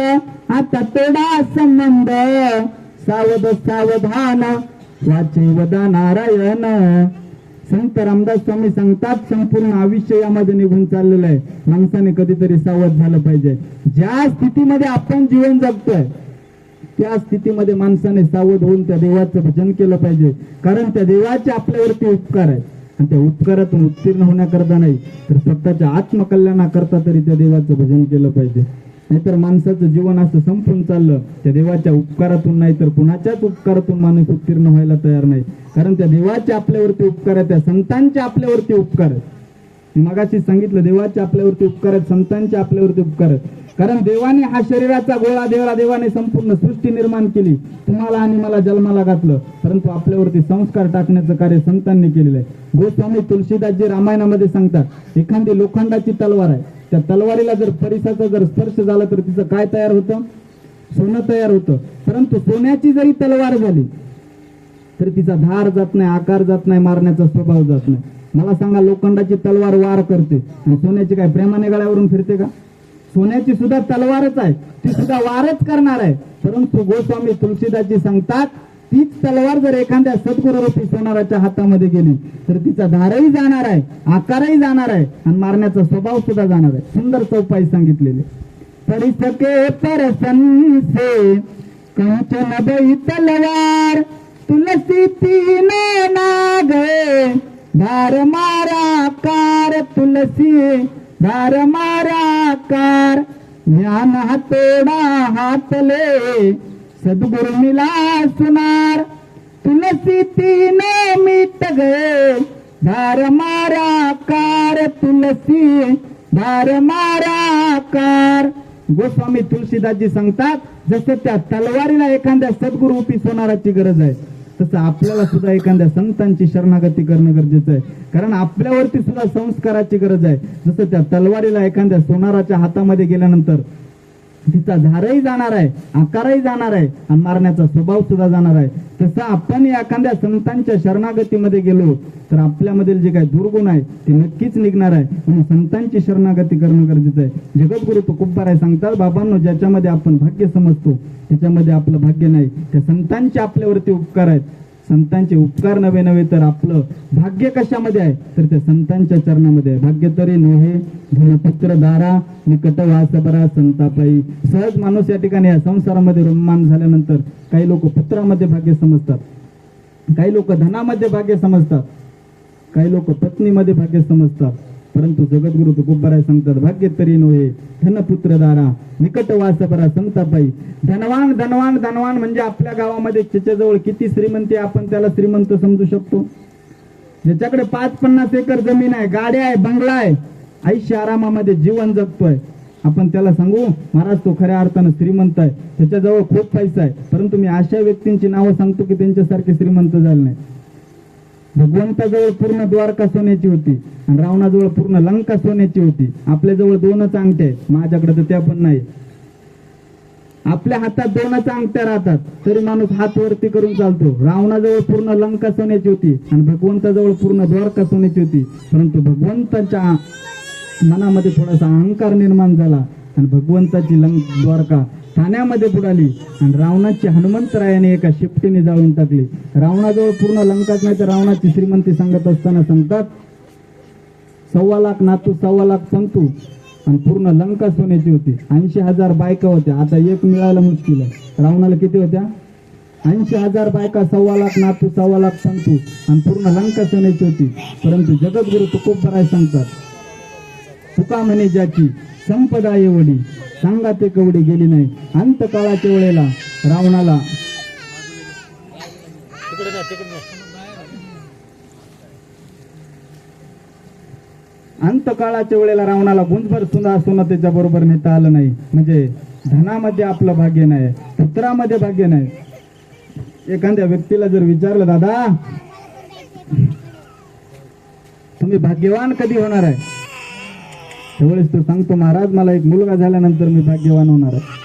आता तोडा संबंध सावध सावधान वाचे वदा नारायण संत रामदास स्वामी सांगतात संपूर्ण आयुष्य यामध्ये निघून चाललेलं आहे माणसाने कधीतरी सावध झालं पाहिजे ज्या स्थितीमध्ये आपण जीवन जगतोय त्या स्थितीमध्ये माणसाने सावध होऊन त्या देवाचं भजन केलं पाहिजे कारण त्या देवाचे आपल्यावरती उपकार आहेत आणि त्या उपकारातून उत्तीर्ण होण्याकरता नाही तर स्वतःच्या आत्मकल्याणाकरता तरी त्या देवाचं भजन केलं पाहिजे नाहीतर माणसाचं जीवन असं संपून चाललं त्या देवाच्या उपकारातून नाही तर कुणाच्याच उपकारातून माणूस उत्तीर्ण व्हायला तयार नाही कारण त्या देवाचे आपल्यावरती उपकार आहेत त्या संतांचे आपल्यावरती उपकार आहेत मगाशी सांगितलं देवाचे आपल्यावरती उपकार आहेत संतांचे आपल्यावरती उपकार आहेत कारण देवाने हा शरीराचा गोळा देवाने संपूर्ण सृष्टी निर्माण केली तुम्हाला आणि मला जन्माला घातलं परंतु आपल्यावरती संस्कार टाकण्याचं कार्य संतांनी केलेलं आहे गोस्वामी तुलसीदासजी रामायणामध्ये सांगतात एखादी लोखंडाची तलवार आहे त्या तलवारीला जर परिसाचा जर स्पर्श झाला तर तिचं काय तयार होतं सोनं तयार होतं परंतु सोन्याची जरी तलवार झाली तर तिचा धार जात नाही आकार जात नाही मारण्याचा स्वभाव जात नाही मला सांगा लोखंडाची तलवार वार करते आणि सोन्याची काय प्रेमाने गळ्यावरून फिरते का सोन्याची सुद्धा तलवारच आहे ती सुद्धा वारच करणार आहे परंतु गोस्वामी तुलसीदासजी सांगतात तीच तलवार जर एखाद्या सद्गुरूरूपी सोनाराच्या हातामध्ये गेली तर तिचा धारही जाणार आहे आकारही जाणार आहे आणि मारण्याचा स्वभाव सुद्धा जाणार आहे सुंदर चौपाई सांगितलेले परी सके परसन से कंचन बई तलवार तुलसी तीन नाग धार मारा कार तुलसी धार मारा कार ज्ञान हातोडा हातले सद्गुरु मिला सुनार तुलसी तीन मीट गए धार मारा कार तुलसी धार मारा कार गोस्वामी तुलसीदासजी सांगतात जसं त्या तलवारीला एखाद्या सद्गुरूपी सोनाराची गरज आहे तसं आपल्याला सुद्धा एखाद्या संतांची शरणागती करणं गरजेचं आहे कारण आपल्यावरती सुद्धा संस्काराची गरज आहे जसं त्या तलवारीला एखाद्या सोनाराच्या हातामध्ये गेल्यानंतर तिचा धारही जाणार आहे आकारही जाणार आहे आणि मारण्याचा स्वभाव सुद्धा जाणार आहे तसं आपण एखाद्या संतांच्या शरणागतीमध्ये गेलो तर आपल्यामधील जे काही दुर्गुण आहे ते नक्कीच निघणार आहे म्हणून संतांची शरणागती करणं गरजेचं आहे जगद्गुरु तुकोबाराय सांगतात बाबांनो ज्याच्यामध्ये आपण भाग्य समजतो त्याच्यामध्ये आपलं भाग्य नाही त्या संतांचे आपल्यावरती उपकार आहेत संतांचे उपकार नव्हे नव्हे तर आपलं भाग्य कशामध्ये आहे तर त्या संतांच्या चरणामध्ये आहे भाग्य तरी नव्हे धनपुत्र दारा निकट वासबरा संतापाई सहज माणूस या ठिकाणी या संसारामध्ये रममान झाल्यानंतर काही लोक पुत्रामध्ये भाग्य समजतात काही लोक धनामध्ये भाग्य समजतात काही लोक पत्नीमध्ये भाग्य समजतात परंतु जगद्गुरु तुकोबाराय सांगतात भाग्य तरी नव्हे धनपुत्र दारा निकट वास परा संतापाई. धनवान धनवान धनवान म्हणजे आपल्या गावामध्ये त्याच्याजवळ किती श्रीमंती आपण त्याला श्रीमंत समजू शकतो. ज्याच्याकडे 5-50 एकर जमीन आहे, गाड्या आहे, बंगला आहे, ऐशी आरामामध्ये जीवन जगतोय, आपण त्याला सांगू महाराज तो खऱ्या अर्थानं श्रीमंत आहे, त्याच्याजवळ खूप पैसा आहे. परंतु मी अशा व्यक्तींची नावं सांगतो की त्यांच्यासारखे श्रीमंत झाले नाही. भगवंताजवळ पूर्ण द्वारका सोन्याची होती आणि रावणाजवळ पूर्ण लंका सोन्याची होती. आपल्याजवळ 2च अंगठ्या आहेत, माझ्याकडे तर त्या पण नाही. आपल्या हातात 2च अंगठ्या राहतात तरी माणूस हात वरती करून चालतो. रावणाजवळ पूर्ण लंका सोन्याची होती आणि भगवंताजवळ पूर्ण द्वारका सोन्याची होती. परंतु भगवंताच्या मनामध्ये थोडासा अहंकार निर्माण झाला आणि भगवंताची द्वारका ठाण्यामध्ये बुडाली आणि रावणाची हनुमंतरायाने एका शिफ्टीने जाळून टाकली. रावणाजवळ पूर्ण लंकाच नाही तर रावणाची श्रीमंती सांगत असताना सांगतात 1.25 लाख नातू 1.25 लाख पंतू आणि पूर्ण लंका सोन्याची होती. 80,000 बायका होत्या. आता एक मिळायला मुश्किल आहे. रावणाला किती होत्या? 80,000 बायका, 1.25 लाख नातू 1.25 लाख पंतू आणि पूर्ण लंका सोन्याची होती. परंतु जगद्गुरु तुकोबाराय सांगतात तुका म्हणे ज्याची संपदा एवढी सांगा ते कवडी गेली नाही. अंतकाळाच्या वेळेला रावणाला गुंजभर सुद्धा सोनं त्याच्या बरोबर नेता आलं नाही. म्हणजे धनामध्ये आपलं भाग्य नाही, पुत्रामध्ये भाग्य नाही. एखाद्या व्यक्तीला जर विचारलं दादा तुम्ही भाग्यवान कधी होणार आहे, त्यावेळेस तो सांगतो महाराज मला एक मुलगा झाल्यानंतर मी भाग्यवान होणार आहे.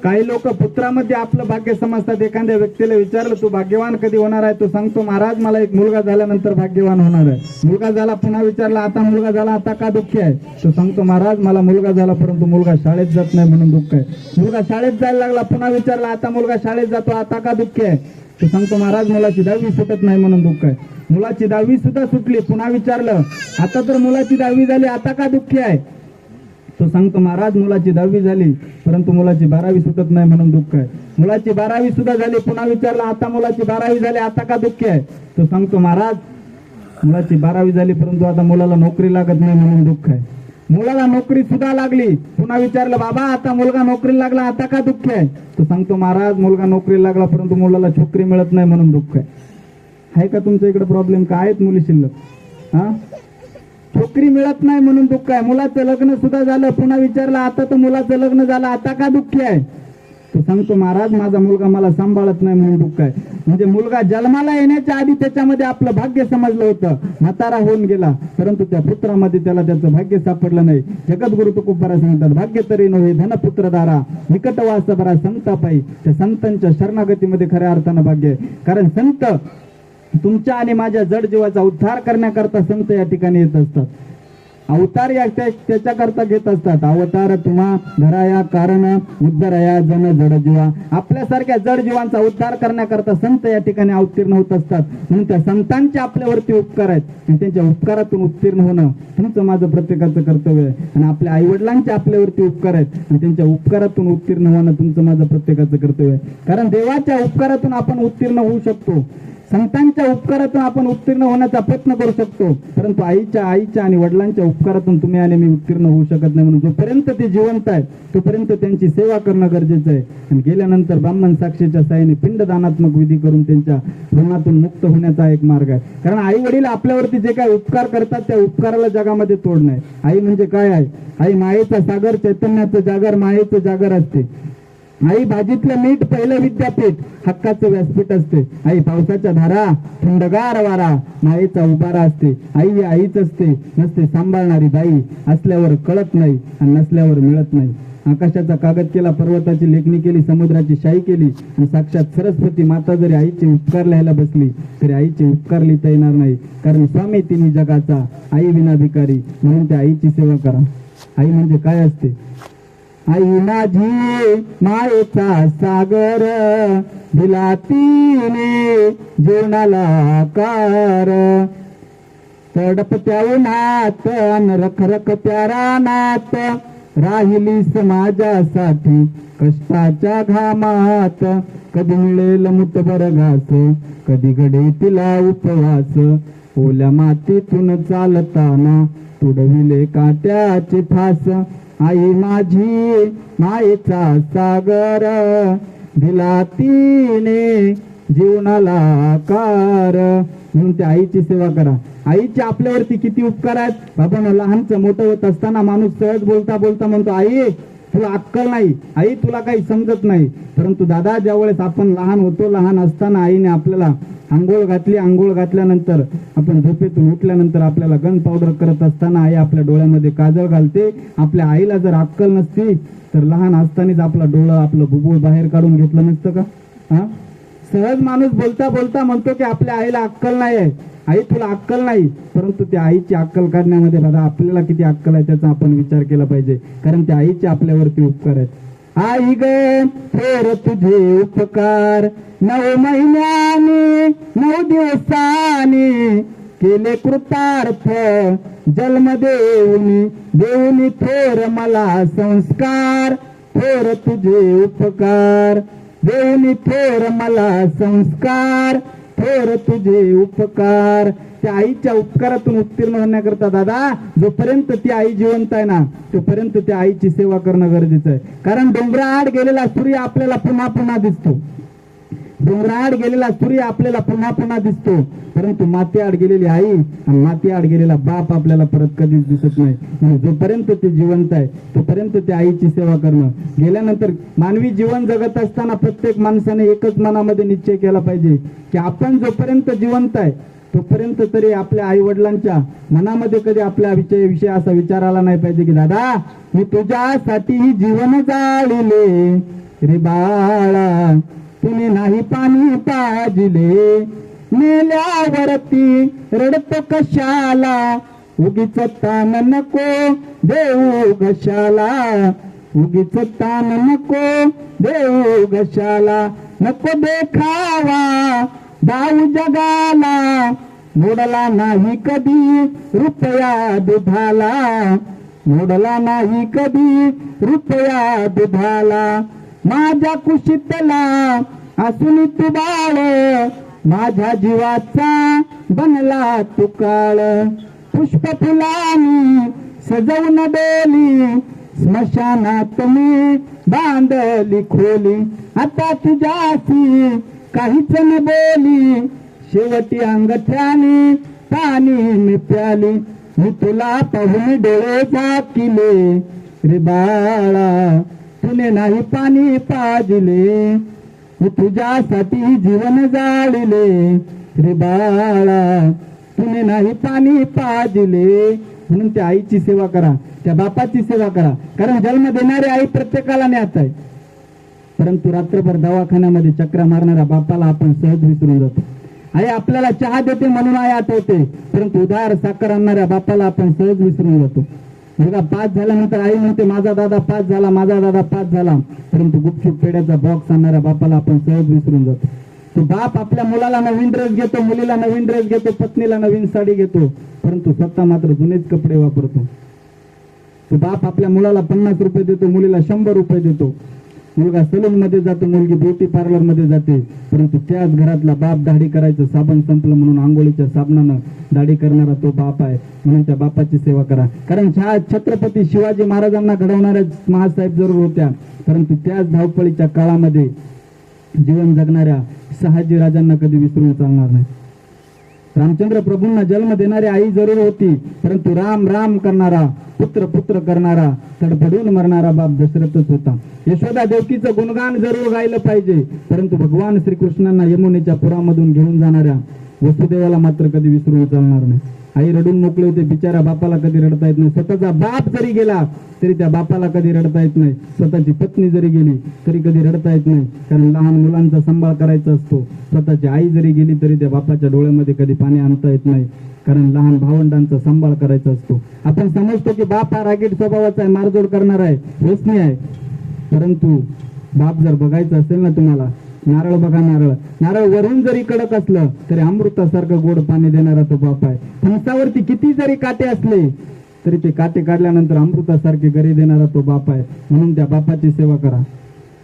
काही लोक पुत्रामध्ये आपलं भाग्य समजतात. एखाद्या व्यक्तीला विचारलं तू भाग्यवान कधी होणार आहे, तो सांगतो महाराज मला एक मुलगा झाल्यानंतर भाग्यवान होणार आहे. मुलगा झाला, पुन्हा विचारला आता मुलगा झाला आता का दुःखी आहे, तो सांगतो महाराज मला मुलगा झाला परंतु मुलगा शाळेत जात नाही म्हणून दुःख आहे. मुलगा शाळेत जायला लागला, पुन्हा विचारला आता मुलगा शाळेत जातो आता का दुःखी आहे, तो सांगतो महाराज मुलाची 10वी सुटत नाही म्हणून दुःख आहे. मुलाची 10वी सुद्धा सुटली, पुन्हा विचारलं आता तर मुलाची 10वी झाली आता का दुःखी आहे, तो सांगतो महाराज मुलाची 10वी झाली परंतु मुलाची 12वी सुटत नाही म्हणून दुःख आहे. मुलाची 12वी सुद्धा झाली, पुन्हा विचारला आता मुलाची 12वी झाली आता का दुःखी आहे, तो सांगतो महाराज मुलाची 12वी झाली परंतु आता मुलाला नोकरी लागत नाही म्हणून दुःख आहे. मुलाला नोकरी सुद्धा लागली, पुन्हा विचारलं बाबा आता मुलगा नोकरी लागला आता का दुःख आहे, तो सांगतो महाराज मुलगा नोकरी लागला परंतु मुलाला छोकरी मिळत नाही म्हणून दुःख आहे का तुमच्या इकडे प्रॉब्लेम? काय आहेत मुली शिल्लक? हा छोकरी मिळत नाही म्हणून दुःख आहे. मुलाचं लग्न सुद्धा झालं, पुन्हा विचारलं आता तर मुलाचं लग्न झालं आता का दुःखी आहे, तो सांगतो महाराज माझा मुलगा मला सांभाळत नाही म्हणून दुःख आहे. म्हणजे मुलगा जन्माला येण्याच्या आधी त्याच्यामध्ये आपलं भाग्य समजलं होतं, म्हातारा होऊन गेला परंतु त्या पुत्रामध्ये त्याला त्याचं भाग्य सापडलं नाही. जगद्गुरु तुकोबाराय सांगतात भाग्य तरी नव्हे धनपुत्र दारा निकट वास बरा संतापाई. त्या संतांच्या शरणागतीमध्ये खऱ्या अर्थानं भाग्य आहे. कारण संत तुमच्या आणि माझ्या जड जीवाचा उद्धार करण्याकरता संत या ठिकाणी येत असतात. अवतार या त्याच्याकरता घेत असतात. अवतार तुम्हा धराया कारण उद्धराया जन जड जीवा. आपल्यासारख्या जड जीवांचा उद्धार करण्याकरता संत या ठिकाणी अवतीर्ण होत असतात. म्हणून त्या संतांचे आपल्यावरती उपकार आहेत आणि त्यांच्या उपकारातून उत्तीर्ण होणं तुमचं माझं प्रत्येकाचं कर्तव्य आहे. आणि आपल्या आईवडिलांचे आपल्यावरती उपकार आहेत आणि त्यांच्या उपकारातून उत्तीर्ण होणं तुमचं माझं प्रत्येकाचं कर्तव्य आहे. कारण देवाच्या उपकारातून आपण उत्तीर्ण होऊ शकतो, संतांच्या उपकारातून आपण उत्तीर्ण होण्याचा प्रयत्न करू शकतो, परंतु आईच्या आणि वडिलांच्या उपकारातून तुम्ही आणि मी उत्तीर्ण होऊ शकत नाही. म्हणून जोपर्यंत ते जिवंत आहेत तोपर्यंत त्यांची सेवा करणं गरजेचं आहे. आणि गेल्यानंतर ब्राह्मण साक्षीच्या साहाय्याने पिंडदानात्मक विधी करून त्यांच्या ऋणातून मुक्त होण्याचा एक मार्ग आहे. कारण आई वडील आपल्यावरती जे काही उपकार करतात त्या उपकाराला जगामध्ये तोड नाही. आई म्हणजे काय आहे? आई मायेचा सागर, चैतन्याचं जागर, मायेचं जागर असते. आई भाजीतलं मीठ, पहिलं विद्यापीठ, हक्काचं व्यासपीठ असते. आई पावसाच्या धारा, थंडगार वारा, मायेचा उभारा असते. आई ही आईच असते, नसते सांभाळणारी बाई. असल्यावर कळत नाही आणि नसल्यावर मिळत नाही. आकाशाचा कागद केला, पर्वताची लेखणी केली, समुद्राची शाही केली आणि साक्षात सरस्वती माता जरी आईचे उपकार लिहायला बसली तरी आईचे उपकार लिहिता येणार नाही. कारण स्वामी तिन्ही जगाचा, आई विना भिकारी. म्हणून त्या आईची सेवा करा. आई म्हणजे काय असते? आई माझी मायेचा सागर, दिला तिने जीवनाला आकार. तडपत्या उन्हात अन रखरखत्या रानात, राहिली समाजासाठी कष्टाच्या घामात, कधी मिळेल मुठभर घास, कधी घडे तिला उपवास, ओल्या मातीतून चालताना तुडविले काट्याचे फास, आई माझी मायेचा सागर, दिला तिने जीवनाला आकार. म्हणून त्या आईची सेवा करा. आईचे आपल्यावरती किती उपकार आहेत. बाबा लहानचं मोठं होत असताना माणूस सहज बोलता बोलता म्हणतो, आई तुला अक्कल नाही, आई तुला काही समजत नाही. परंतु दादा, ज्यावेळेस आपण लहान होतो, लहान असताना आईने आपल्याला आंघोळ घातली, आंघोळ घातल्यानंतर आपण झोपेतून उठल्यानंतर आपल्याला गन पावडर करत असताना आई आपल्या डोळ्यामध्ये काजळ घालते. आपल्या आईला जर अक्कल नसती तर लहान असतानाच आपला डोळं आपलं बुबुळ बाहेर काढून घेतलं नसतं का? हा, सहज माणूस बोलता बोलता म्हणतो की आपल्या आईला अक्कल नाही आहे, आई तुला अक्कल नाही. परंतु त्या आईची अक्कल काढण्यामध्ये बघा आपल्याला किती अक्कल आहे त्याचा आपण विचार केला पाहिजे. कारण त्या आईचे आपल्यावरती उपकार आहेत. आई ग थोर तुझे उपकार, 9 महिन्याने 9 दिवसाने केले कृतार्थ, जन्म देऊनी थोर मला संस्कार, थोर तुझे उपकार देऊनी थोर मला संस्कार, थोर तुझे उपकार. त्या आईच्या उपकारातून उत्तीर्ण होण्याकरता दादा, जोपर्यंत ती आई जिवंत आहे ना तोपर्यंत त्या आईची सेवा करणं गरजेचं आहे. कारण डोंगराआड गेलेला सूर्य आपल्याला पुन्हा पुन्हा दिसतो, डोंगराआड गेलेला सूर्य आपल्याला पुन्हा पुन्हा दिसतो, परंतु मातीआड गेलेली आई आणि मातीआड गेलेला बाप आपल्याला परत कधीच दिसत नाही. म्हणून जोपर्यंत ते जिवंत आहे तोपर्यंत त्या आईची सेवा करणं. गेल्यानंतर मानवी जीवन जगत असताना प्रत्येक माणसाने एकच मनामध्ये निश्चय केला पाहिजे की आपण जोपर्यंत जिवंत आहे तोपर्यंत तरी आपल्या आई वडिलांच्या मनामध्ये कधी आपल्या विषय असा विचार आला नाही पाहिजे की दादा मी तुझ्यासाठी जीवन जाळले रे बाळा, तुम्ही नाही पाणी पाजिले, मेल्यावरती रडतो कशाला, उगीच तान नको देऊ घशाला, उगीच तान नको देऊ घशाला, नको देखावा दाऊ जगाला, मोडला नाही कधी रुपया दुधाला, मोडला नाही कधी रुपया दुधाला, माझ्या कुशीतला असून तू बाळ, माझ्या जीवाचा बनला तू काळ, पुष्प फुलांनी सजवून डोली, स्मशानात मी बांधली खोली, आता तुझ्याशी काहीच न बोली, शेवटी अंगठ्याने पाणी मी प्याली, मी तुला पाहून डोळे झाकिले रे बाळा, तुने नाही पाणी पाजिले, मी तुझ्यासाठी जीवन जाळले रे बाळा, तुने नाही पाणी पाजिले. म्हणून त्या आईची सेवा करा, त्या बापाची सेवा करा. कारण जन्म देणारी आई प्रत्येकाला न्यात आहे, परंतु रात्रभर दवाखान्यामध्ये चक्रा मारणाऱ्या बापाला आपण सहज विसरून जातो. आई आपल्याला चहा देते म्हणून आई आठवते, परंतु उधार साखर आणणाऱ्या बापाला आपण सहज विसरून जातो. मुलगा पास झाल्यानंतर आई म्हणते माझा दादा पास झाला, माझा दादा पास झाला, परंतु गुपचूप पेड्याचा बॉक्स आणणाऱ्या बापाला आपण सहज विसरून जातो. तो बाप आपल्या मुलाला नवीन ड्रेस घेतो, मुलीला नवीन ड्रेस घेतो, पत्नीला नवीन साडी घेतो, परंतु स्वतः मात्र जुनेच कपडे वापरतो. तो बाप आपल्या मुलाला 50 रुपये देतो, मुलीला 100 रुपये देतो. मुलगा सलून मध्ये जातो, मुलगी ब्युटी पार्लर मध्ये जाते, परंतु त्याच घरातला बाप दाढी करायचं साबण संपलं म्हणून आंघोळीच्या साबणानं दाढी करणारा तो बाप आहे. म्हणून त्या बापाची सेवा करा. कारण छत्रपती शिवाजी महाराजांना घडवणाऱ्या महासाहेब जरूर होत्या, परंतु त्याच धावपळीच्या काळामध्ये जीवन जगणाऱ्या शहाजी राजांना कधी विसरून चालणार नाही. रामचंद्र प्रभूंना जन्म देणारी आई जरूर होती, परंतु राम राम करणारा, पुत्र पुत्र करणारा, तडफडून मरणारा बाप दशरथच होता. यशोदा देवकीचं गुणगान जरूर गायलं पाहिजे, परंतु भगवान श्रीकृष्णांना यमुनेच्या पुरामधून घेऊन जाणाऱ्या वसुदेवाला मात्र कधी विसरून चालणार नाही. आई रडून मोकळे होते, बिचारा बापाला कधी रडता येत नाही. स्वतःचा बाप जरी गेला तरी त्या बापाला कधी रडता येत नाही, स्वतःची पत्नी जरी गेली तरी कधी रडता येत नाही, कारण लहान मुलांचा सांभाळ करायचा असतो. स्वतःची आई जरी गेली तरी त्या बापाच्या डोळ्यामध्ये कधी पाणी आणता येत नाही, कारण लहान भावंडांचा सांभाळ करायचा असतो. आपण समजतो की बाप हा रागीट स्वभावाचा आहे, मारजोड करणार आहे, व्यसनी आहे, परंतु बाप जर बघायचं असेल ना तुम्हाला, नारळ बघा, नारळ वरून जरी कडक असलं तरी अमृतासारखं गोड पाणी देणारा तो बाप आहे. फणसावरती किती जरी काटे असले तरी ते काटे काढल्यानंतर अमृतासारखे घरी देणारा तो बाप आहे. म्हणून त्या बापाची सेवा करा,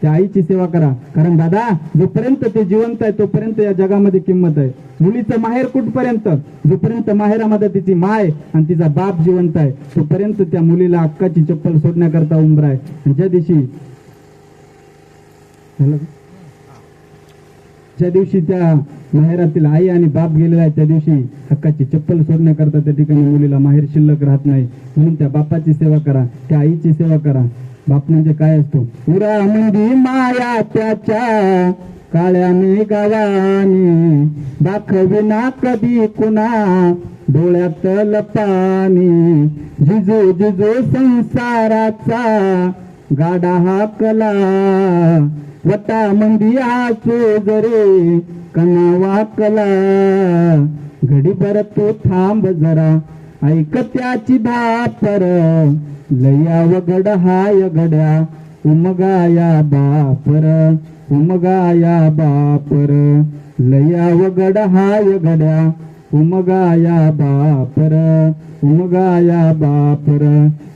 त्या आईची सेवा करा. कारण दादा, जोपर्यंत ते जिवंत आहे तोपर्यंत या जगामध्ये किंमत आहे. मुलीचं माहेर कुठपर्यंत? जोपर्यंत माहेरामध्ये तिची माय आणि तिचा बाप जिवंत आहे तोपर्यंत त्या मुलीला अक्काची चप्पल सोडण्याकरता उंबरा आहे. आणि ज्या दिवशी त्या माहेरातील आई आणि बाप गेलेला आहे त्या दिवशी हक्काची चप्पल सोडण्याकरता त्या ठिकाणी मुलीला माहेर शिल्लक राहत नाही. म्हणून त्या बापाची सेवा करा, त्या आईची सेवा करा. बाप म्हणजे काय असतो? उरा मंदी माया त्याच्या काळ्याने गावानी, दाखविना कधी कुणा डोळ्यात लपानी. जिजू जिजू संसाराचा गाडा हाकला, वटा मंदी आचो जरे कना वाकला. घडीभर तो थांब जरा, ऐक त्याची धापर, लया वगड हाय गड्या उमगाया बापर, उमगाया बापर. लया वगड हाय गड्या उमगाया बापर, उमगाया बापर.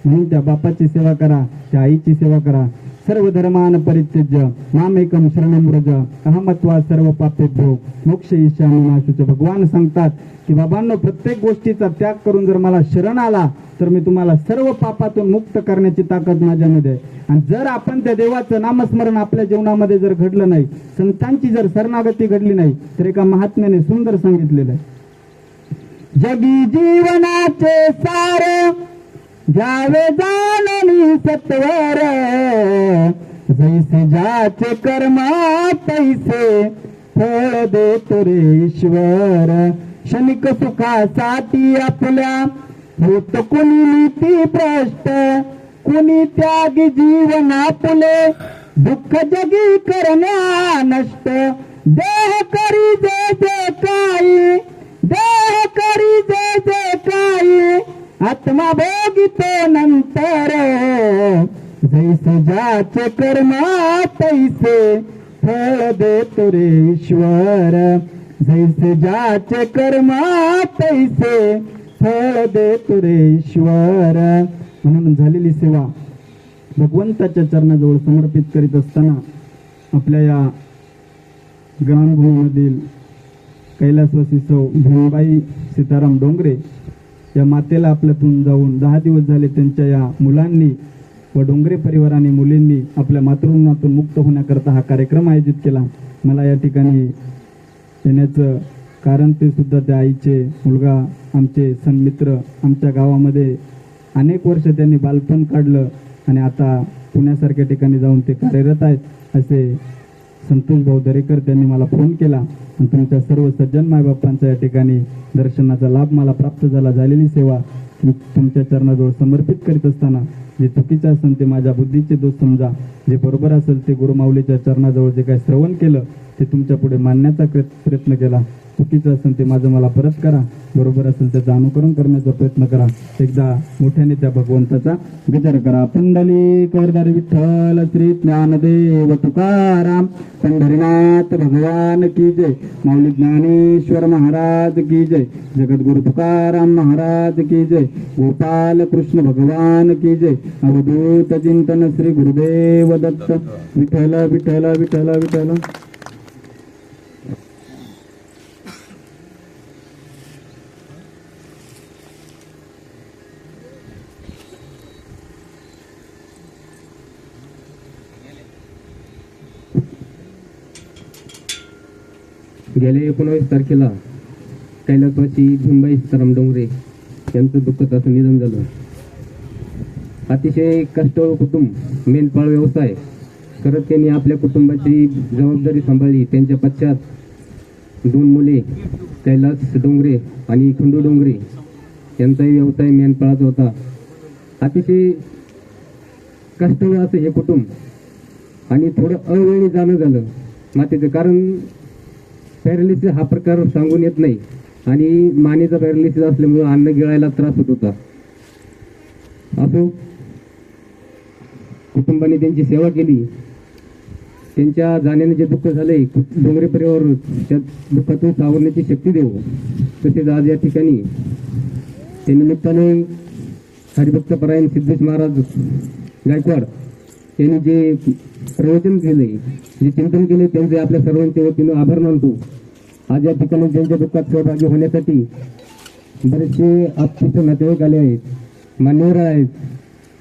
म्हणून त्या बापाची सेवा करा, त्या आईची सेवा करा. सर्व धर्मान परित्यज्य मामेकम शरणं व्रज, अहमत्वा सर्व पापेभ्यो मोक्ष ईशान नाशुच. भगवान सांगतात की बाबांनो, प्रत्येक गोष्टीचा त्याग करून जर मला शरण आला तर मी तुम्हाला सर्व पापातून मुक्त करण्याची ताकद माझ्यामध्ये आहे. आणि जर आपण त्या देवाचं नामस्मरण आपल्या जीवनामध्ये जर घडलं नाही, संतांची जर शरणागती घडली नाही, तर एका महात्म्याने सुंदर सांगितलेलं आहे, जगी जीवनाचे सार जावे जाणनी सत्वर, जैसे जाचे कर्म तैसे फळ देतो रे ईश्वर. क्षणिक सुखासाठी आपल्या होत कुणी नीती भ्रष्ट, कुणी त्यागी जीवन आपले दुःख जगी करण्या नष्ट. देह करी जे जे काही, देह करी जे जे काही, आत्मा भोगितो नंतर. जैसे जाचे कर्म तैसे फळ देतो रे ईश्वर. जैसे जाचे कर्म तैसे फळ देतो रे ईश्वर. म्हणून झालेली सेवा भगवंताच्या चरणाजवळ समर्पित करीत असताना आपल्या या ग्रामभूमीमधील कैलासवासी सौ भीमबाई सीताराम डोंगरे या मातेला आपल्यातून जाऊन 10 दिवस झाले. त्यांच्या या मुलांनी व डोंगरे परिवाराने मुलींनी आपल्या मातृऋणातून मुक्त होण्याकरता हा कार्यक्रम आयोजित केला. मला या ठिकाणी येण्याचं कारण ते सुद्धा त्या आईचे मुलगा, आमचे सन्मित्र, आमच्या गावामध्ये अनेक वर्ष त्यांनी बालपण काढलं आणि आता पुण्यासारख्या ठिकाणी जाऊन ते कार्यरत आहेत. असे संतोष भाऊ दरेकर त्यांनी मला फोन केला आणि तुमच्या सर्व सज्जन मायबापांच्या या ठिकाणी दर्शनाचा लाभ मला प्राप्त झाला. झालेली सेवा तुमच्या चरणाजवळ समर्पित करीत असताना जे चुकीचं असेल ते माझ्या बुद्धीचे दोष समजा, जे बरोबर असेल ते गुरुमाऊलीच्या चरणाजवळ जे काही श्रवण केलं ते तुमच्या पुढे मांडण्याचा प्रयत्न केला. चुकीचं असेल ते माझं मला परत करा, बरोबर असेल त्याचं अनुकरण करण्याचा प्रयत्न करा. एकदा मोठ्याने त्या भगवंताचा विचार करा. पुंडलिक वरदारी विठ्ठल श्री ज्ञानदेव तुकाराम, पंढरीनाथ भगवान की जय, माऊली ज्ञानेश्वर महाराज की जय, जगद्गुरु तुकाराम महाराज की जय, गोपाल कृष्ण भगवान की जय. अवधूत चिंतन श्री गुरुदेव दत्त. विठ्ठल विठ्ठल विठ्ठल विठ्ठल. गेल्या 19 तारखेला कैलासवासी भीमबाई सीताराम डोंगरे यांचं दुःखद असं निधन झालं. अतिशय कष्टाळू कुटुंब, मेंढपाळ व्यवसाय करत त्यांनी आपल्या कुटुंबाची जबाबदारी सांभाळली. त्यांच्या पश्चात 2 मुले कैलास डोंगरे आणि खंडू डोंगरे यांचाही व्यवसाय मेंढपाळाचा होता. अतिशय कष्टाळू असं हे कुटुंब आणि थोडं अवेळी जाणं झालं मातेचं. कारण पॅरालिसिस हा प्रकार सांगून येत नाही आणि मानेचा पॅरालिसिस असल्यामुळे अन्न गिळायला त्रास होत होता. असो, कुटुंबाने त्यांची सेवा केली. त्यांच्या जाण्याने जे दुःख झाले डोंगरे परिवार त्या दुःखातून सावरण्याची शक्ती देऊ. तसेच आज या ठिकाणी त्या निमित्ताने हरिभक्त परायण सिद्धेश महाराज गायकवाड यांनी जे प्रवचन केले, जे चिंतन केले, त्यांचे आपल्या सर्वांच्या वतीनं आभार मानतो. आज या ठिकाणी त्यांच्या दुःखात सहभागी होण्यासाठी बरेचसे आप्तेष्ट नातेवाईक आले आहेत, मान्यवर आहेत.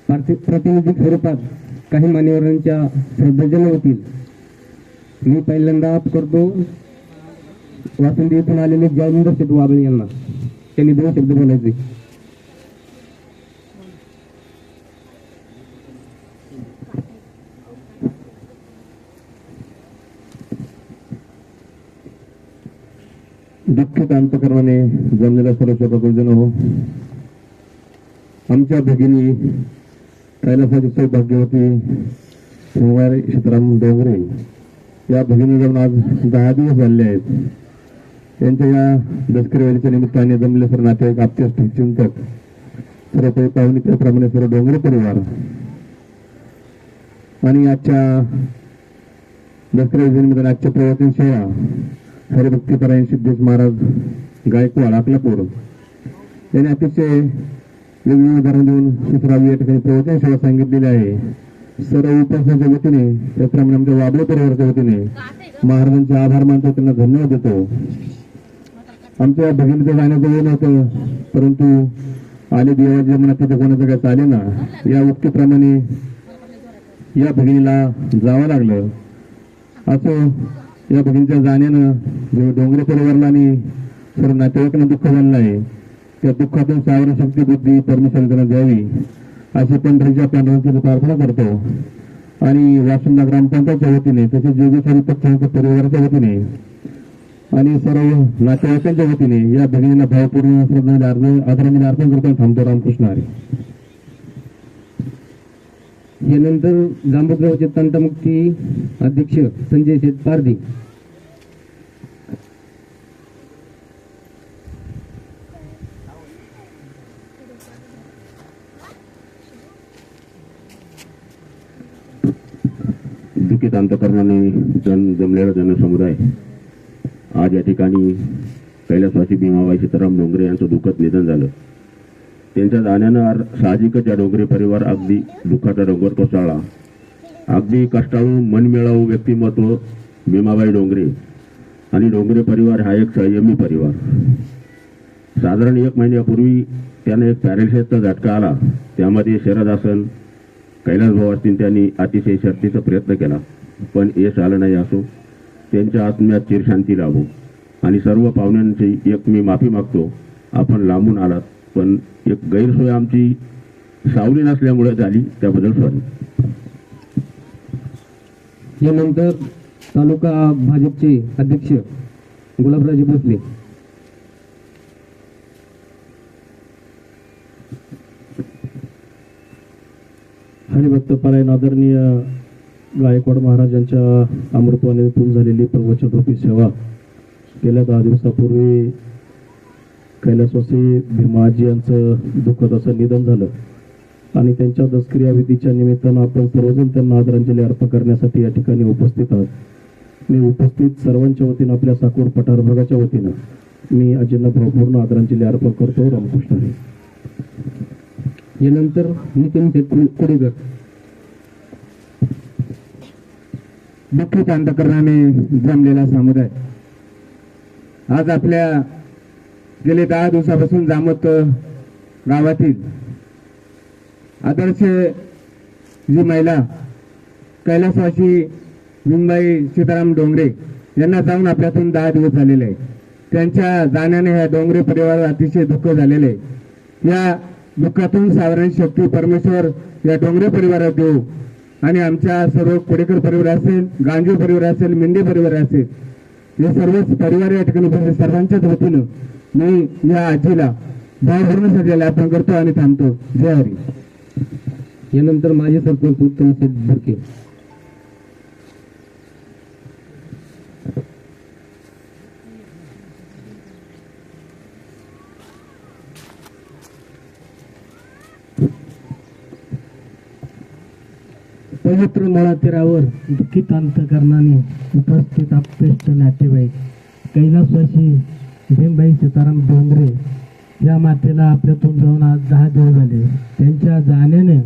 प्रातिनिधिक स्वरूपात काही मान्यवरांच्या श्रद्धांजली होतील. मी पहिल्यांदा करतो वासंती येथून आलेले जयेंद्र शेठ वाबळे यांना. त्यांनी 2 शब्द बोलायचे. दुःखित अंतकरणाने जमलेल्या सर्व श्रोताजन हो, आमच्या भगिनी कैलासाची सौभाग्यवती शिवराय सीताराम डोंगरे या भगिनी जाऊन आज 10 दिवस झाले आहेत. त्यांच्या या दसकरवाडीच्या निमित्ताने जमले सर्व नातेवाईक, आप्तेष्ट, चिंतक, सर्व काही पाहुणे, त्याप्रमाणे सर्व डोंगरे परिवार आणि आजच्या दसकरवाडीच्या निमित्ताने आजच्या प्रवचन सेवा हरिभक्ती परायण सिद्धेश महाराज गायकवाड अकलापूर यांनी अतिशय वेगवेगळी उदाहरण देऊन सुसरावी या ठिकाणी प्रवचन सेवा सांगितलेली आहे. सर्व उपासनाच्या वतीने, त्याप्रमाणे आमच्या वाबळे परिवाराच्या वतीने महाराजांचे आभार मानतो, त्यांना धन्यवाद देतो. आमच्या भगिनीचं जाण्याचं वेळ नव्हतं, परंतु आले देवाच्या मनात तिथे कोणाचं काय चाले ना, या उक्तीप्रमाणे या भगिनीला जावं लागलं. असं या भगिनीच्या जाण्यानं डोंगरे परिवाराला आणि सर्व नातेवाईकांना दुःख झालेलं आहे. त्या दुःखातून सावरण शक्ती बुद्धी परमेश्वर त्यांना द्यावी अशी पंढरीच्या पांडुरंगाची प्रार्थना करतो. आणि वाशिंदा ग्रामपंचायतच्या वतीने, तसेच जोगेश्वरी पक्षांच्या परिवाराच्या वतीने आणि सर्व नातेवाईकांच्या वतीने या भगिनीला भावपूर्ण श्रद्धांजली आदरांजली अर्पण करतो. थांबतो. रामकृष्ण हरी. यानंतर जांबुगावचे तंटमुक्ती अध्यक्ष संजय शेठ पारधी. दुःखित अंतकरणाने जमलेला जनसमुदाय, आज या ठिकाणी कैलासवासी भीमाबाई सीताराम डोंगरे यांचं दुःखद निधन झालं. त्यांच्या जाण्यानं साहजिकच या डोंगरे परिवार अगदी दुःखाचा डोंगर कोसळला. अगदी कष्टाळू मनमिळावू व्यक्तिमत्व भीमाबाई डोंगरे आणि डोंगरे परिवार हा एक संयमी परिवार. साधारण 1 महिन्यापूर्वी त्यांना एक पॅरालिसिसचा झटका आला. त्यामध्ये शरदासन कैलास भाऊ असतील, त्यांनी अतिशय शर्तीचा प्रयत्न केला, पण यश आलं नाही. असो, त्यांच्या आत्म्यात चिरशांती लाभो. आणि सर्व पाहुण्यांची एक मी माफी मागतो, आपण लांबून आलात, पण एक गैरसोय आमची सावली नसल्यामुळे झाली, त्याबद्दल सॉरी. यानंतर तालुका भाजपचे अध्यक्ष गुलाबराजे भोसले. हरिभक्त परायण आदरणीय गायकवाड महाराजांच्या अमृतवाणी पूर्ण झालेली प्रवचन रूपी सेवा गेल्या 10 दिवसापूर्वी कैलासवासी भीमाजी यांचं दुःखद असं निधन झालं आणि त्यांच्या दसक्रिया विधीच्या निमित्तानं आपण सर्वजण त्यांना आदरांजली अर्पण करण्यासाठी या ठिकाणी उपस्थित आहात. मी उपस्थित सर्वांच्या वतीनं, आपल्या साकोर पठार भागाच्या वतीनं मी अजिंना भावपूर्ण आदरांजली अर्पण करतो. रामकृष्ण हरी. यानंतर नितीन शेठ कुडेकर. दुःखित अंतकरणाने जमलेला समुदाय, आज आपल्या गेले 10 दिवसापासून जामोद गावातील आदर्श जी महिला कैलासवासी भीमाबाई सीताराम डोंगरे यांना जाऊन आपल्यातून 10 दिवस झालेले आहे. त्यांच्या जाण्याने ह्या डोंगरे परिवार अतिशय दुःख झालेले आहे. या दुःखातून सावरण शक्ती परमेश्वर या डोंगरे परिवारात देऊ आणि आमच्या सर्व कोडेकर परिवार असेल, गांजे परिवार असेल, मेंढे परिवार असेल, हे सर्वच परिवार या ठिकाणी उपस्थित सर्वांच्याच वतीनं मी या आजीला भावपूर्ण अर्पण करतो आणि थांबतो. जय हरी. यानंतर माजी सरपंच उत्तम शेठ भरके. पवित्र मुळातीरावर दुःखित अंतकरणाने उपस्थित आप्तेष्ट नातेवाईक कैलासवासी भीमाबाई सीताराम डोंगरे या मातेला आपल्यातून जाऊन आज 10 दिवस झाले. त्यांच्या जाण्याने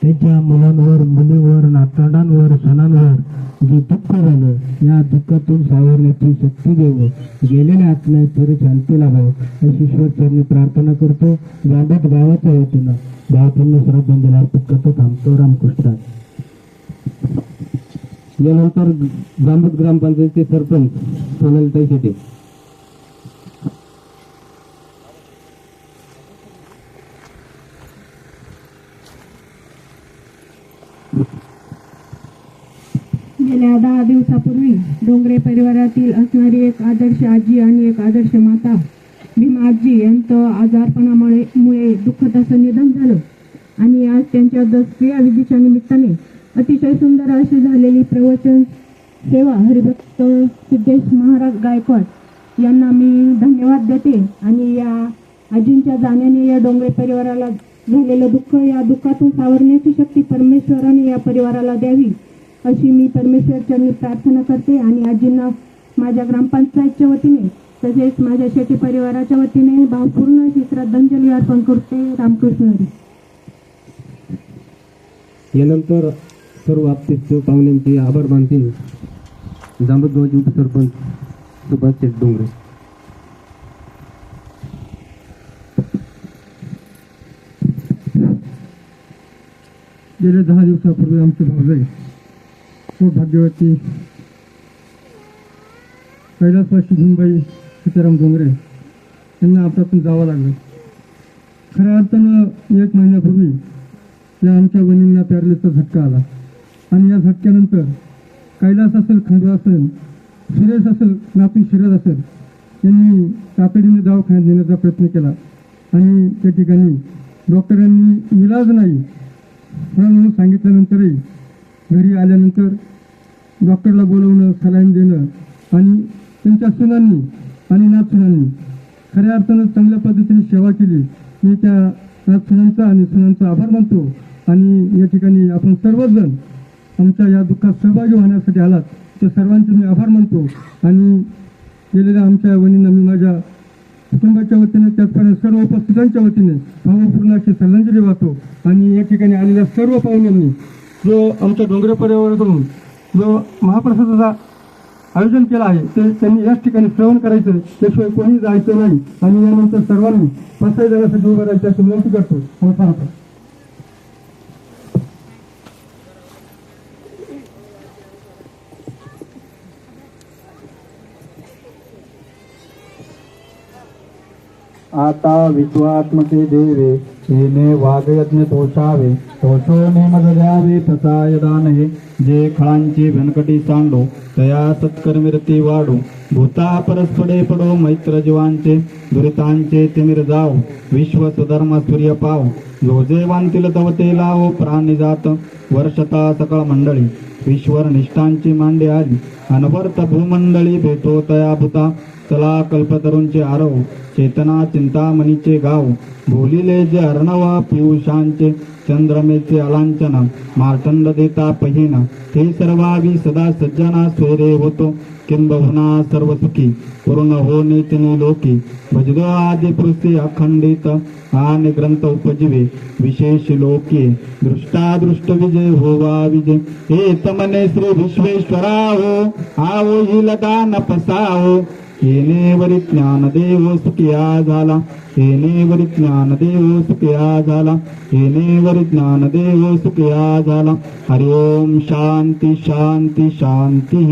त्यांच्या मुलांवर, मुलीवर, नातवंडांवर, सणांवर जे दुःख झालं, या दुःखातून सावरण्याची शक्ती देव, गेलेल्या आत्म्यात तरी शांती लाभावं अशी ईश्वरचरणी प्रार्थना करतो. जांबत गावाच्या वतीनं भावपूर्ण श्रद्धांजली अर्पित करतो. थांबतो. रामकृष्ण. यानंतर जांबत ग्रामपंचायतचे सरपंच सोनलताई शेटे. गेल्या 10 दिवसापूर्वी डोंगरे परिवारातील असणारी एक आदर्श आजी आणि एक आदर्श माता भीमा आजी यांचं आजारपणामुळे दुःखद असं निधन झालं. आणि आज त्यांच्या क्रियाविधीच्या निमित्ताने अतिशय सुंदर अशी झालेली प्रवचन सेवा हरिभक्त सिद्धेश महाराज गायकवाड यांना मी धन्यवाद देते. आणि या आजींच्या जाण्याने या डोंगरे परिवाराला झालेलं दुःख, या दुःखातून सावरण्याची शक्ती परमेश्वराने या परिवाराला द्यावी अशी मी परमेश्वरचरणी प्रार्थना करते. आणि आजींना माझ्या ग्रामपंचायतच्या वतीने तसेच माझ्या शेती परिवाराच्या वतीने भावपूर्ण अशी श्रद्धांजली अर्पण करते. रामकृष्ण हरी. यानंतर सर्व आपत्तीच्या पाहुण्यांचे आभार मानतील जांबतगावचे उपसरपंच सुभाष शेठ डोंगरे. गेल्या 10 दिवसापूर्वी आमचे भाऊजाई सौभाग्यवती कैलासवासी भीमबाई सीताराम डोंगरे यांना आपल्यातून जावं लागलं. खऱ्या अर्थानं 1 महिन्यापूर्वी या आमच्या वणींना पॅरालिसचा झटका आला. आणि या झटक्यानंतर कैलास असेल, खंडू असेल, सुरेश असेल, नातू शरद असेल यांनी तातडीने दवाखान्यात नेण्याचा प्रयत्न केला. आणि त्या ठिकाणी डॉक्टरांनी इलाज नाही म्हणून सांगितल्यानंतरही घरी आल्यानंतर डॉक्टरला बोलवणं, सलाईन देणं आणि त्यांच्या सुनांनी आणि नातसुनांनी खऱ्या अर्थानं चांगल्या पद्धतीने सेवा केली. मी त्या नातसुनांचा आणि सुनांचा आभार मानतो. आणि या ठिकाणी आपण सर्वजण आमच्या या दुःखात सहभागी होण्यासाठी आलात त्या सर्वांचे मी आभार मानतो. आणि गेलेल्या आमच्या वणींना मी माझ्या कुटुंबाच्या वतीने, त्याचप्रमाणे सर्व उपस्थितांच्या वतीने भावपूर्ण अशी श्रद्धांजली वाहतो. आणि या ठिकाणी आलेल्या सर्व पाहुण्यांनी जो आमच्या डोंगरे परिवाराकडून जो महाप्रसादाचा आयोजन केलं आहे ते त्यांनी याच ठिकाणी श्रवण करायचं, त्याशिवाय कोणी जायचं नाही. आणि यानंतर सर्वांनी 5 जणांसाठी उभं राहायचं अशी विनंती करतो. मला सांगतो. आता विश्वात्मके देवे येणे वागयज्ञ तोषावे, तोषोने मज द्यावे तसाय दान हे. जे खळांची व्यनकटी सांडो तया सत्कर्मिरती वाढो. भूता परस्पडे पडो मैत्र जीवांचे, दुरितांचे तिमिर जाओ. विश्व सुधर्म सूर्य पाव, जो जे वांतील तवते लावो. प्राणी जात वर्षता सकळ मंडळी, ईश्वर निष्ठांची मांडे आली. अनवर्त भूमंडळी भेटो तया भूता. चला कल्पतरूंचे आरव, चेतना चिंतामणीचे गाव. बोलिले जे अर्णव पियुषांचे, चंद्रमेचे अलांचना. मार्तंड देता पहिना, हे सर्वावी सदा सज्जना. स्वेरे होतो किंबहुना सर्व सुखी, पूर्ण हो नेतिनी लोकी. भजदो आदि पुरुषे अखंडित, आणि ग्रंथ उपजीवे विशेष लोके. दृष्टादृष्ट विजय होवा विजय, हे तमने श्री विश्वेश्वरा हो. आवो ही लगा न पसाहो, येणे वरी ज्ञानदेव सुखिया झाला. येणे वरी ज्ञानदेव सुखिया झाला. येणे वरी ज्ञानदेव सुखिया झाला. हरि ओम. शांती शांती शांती.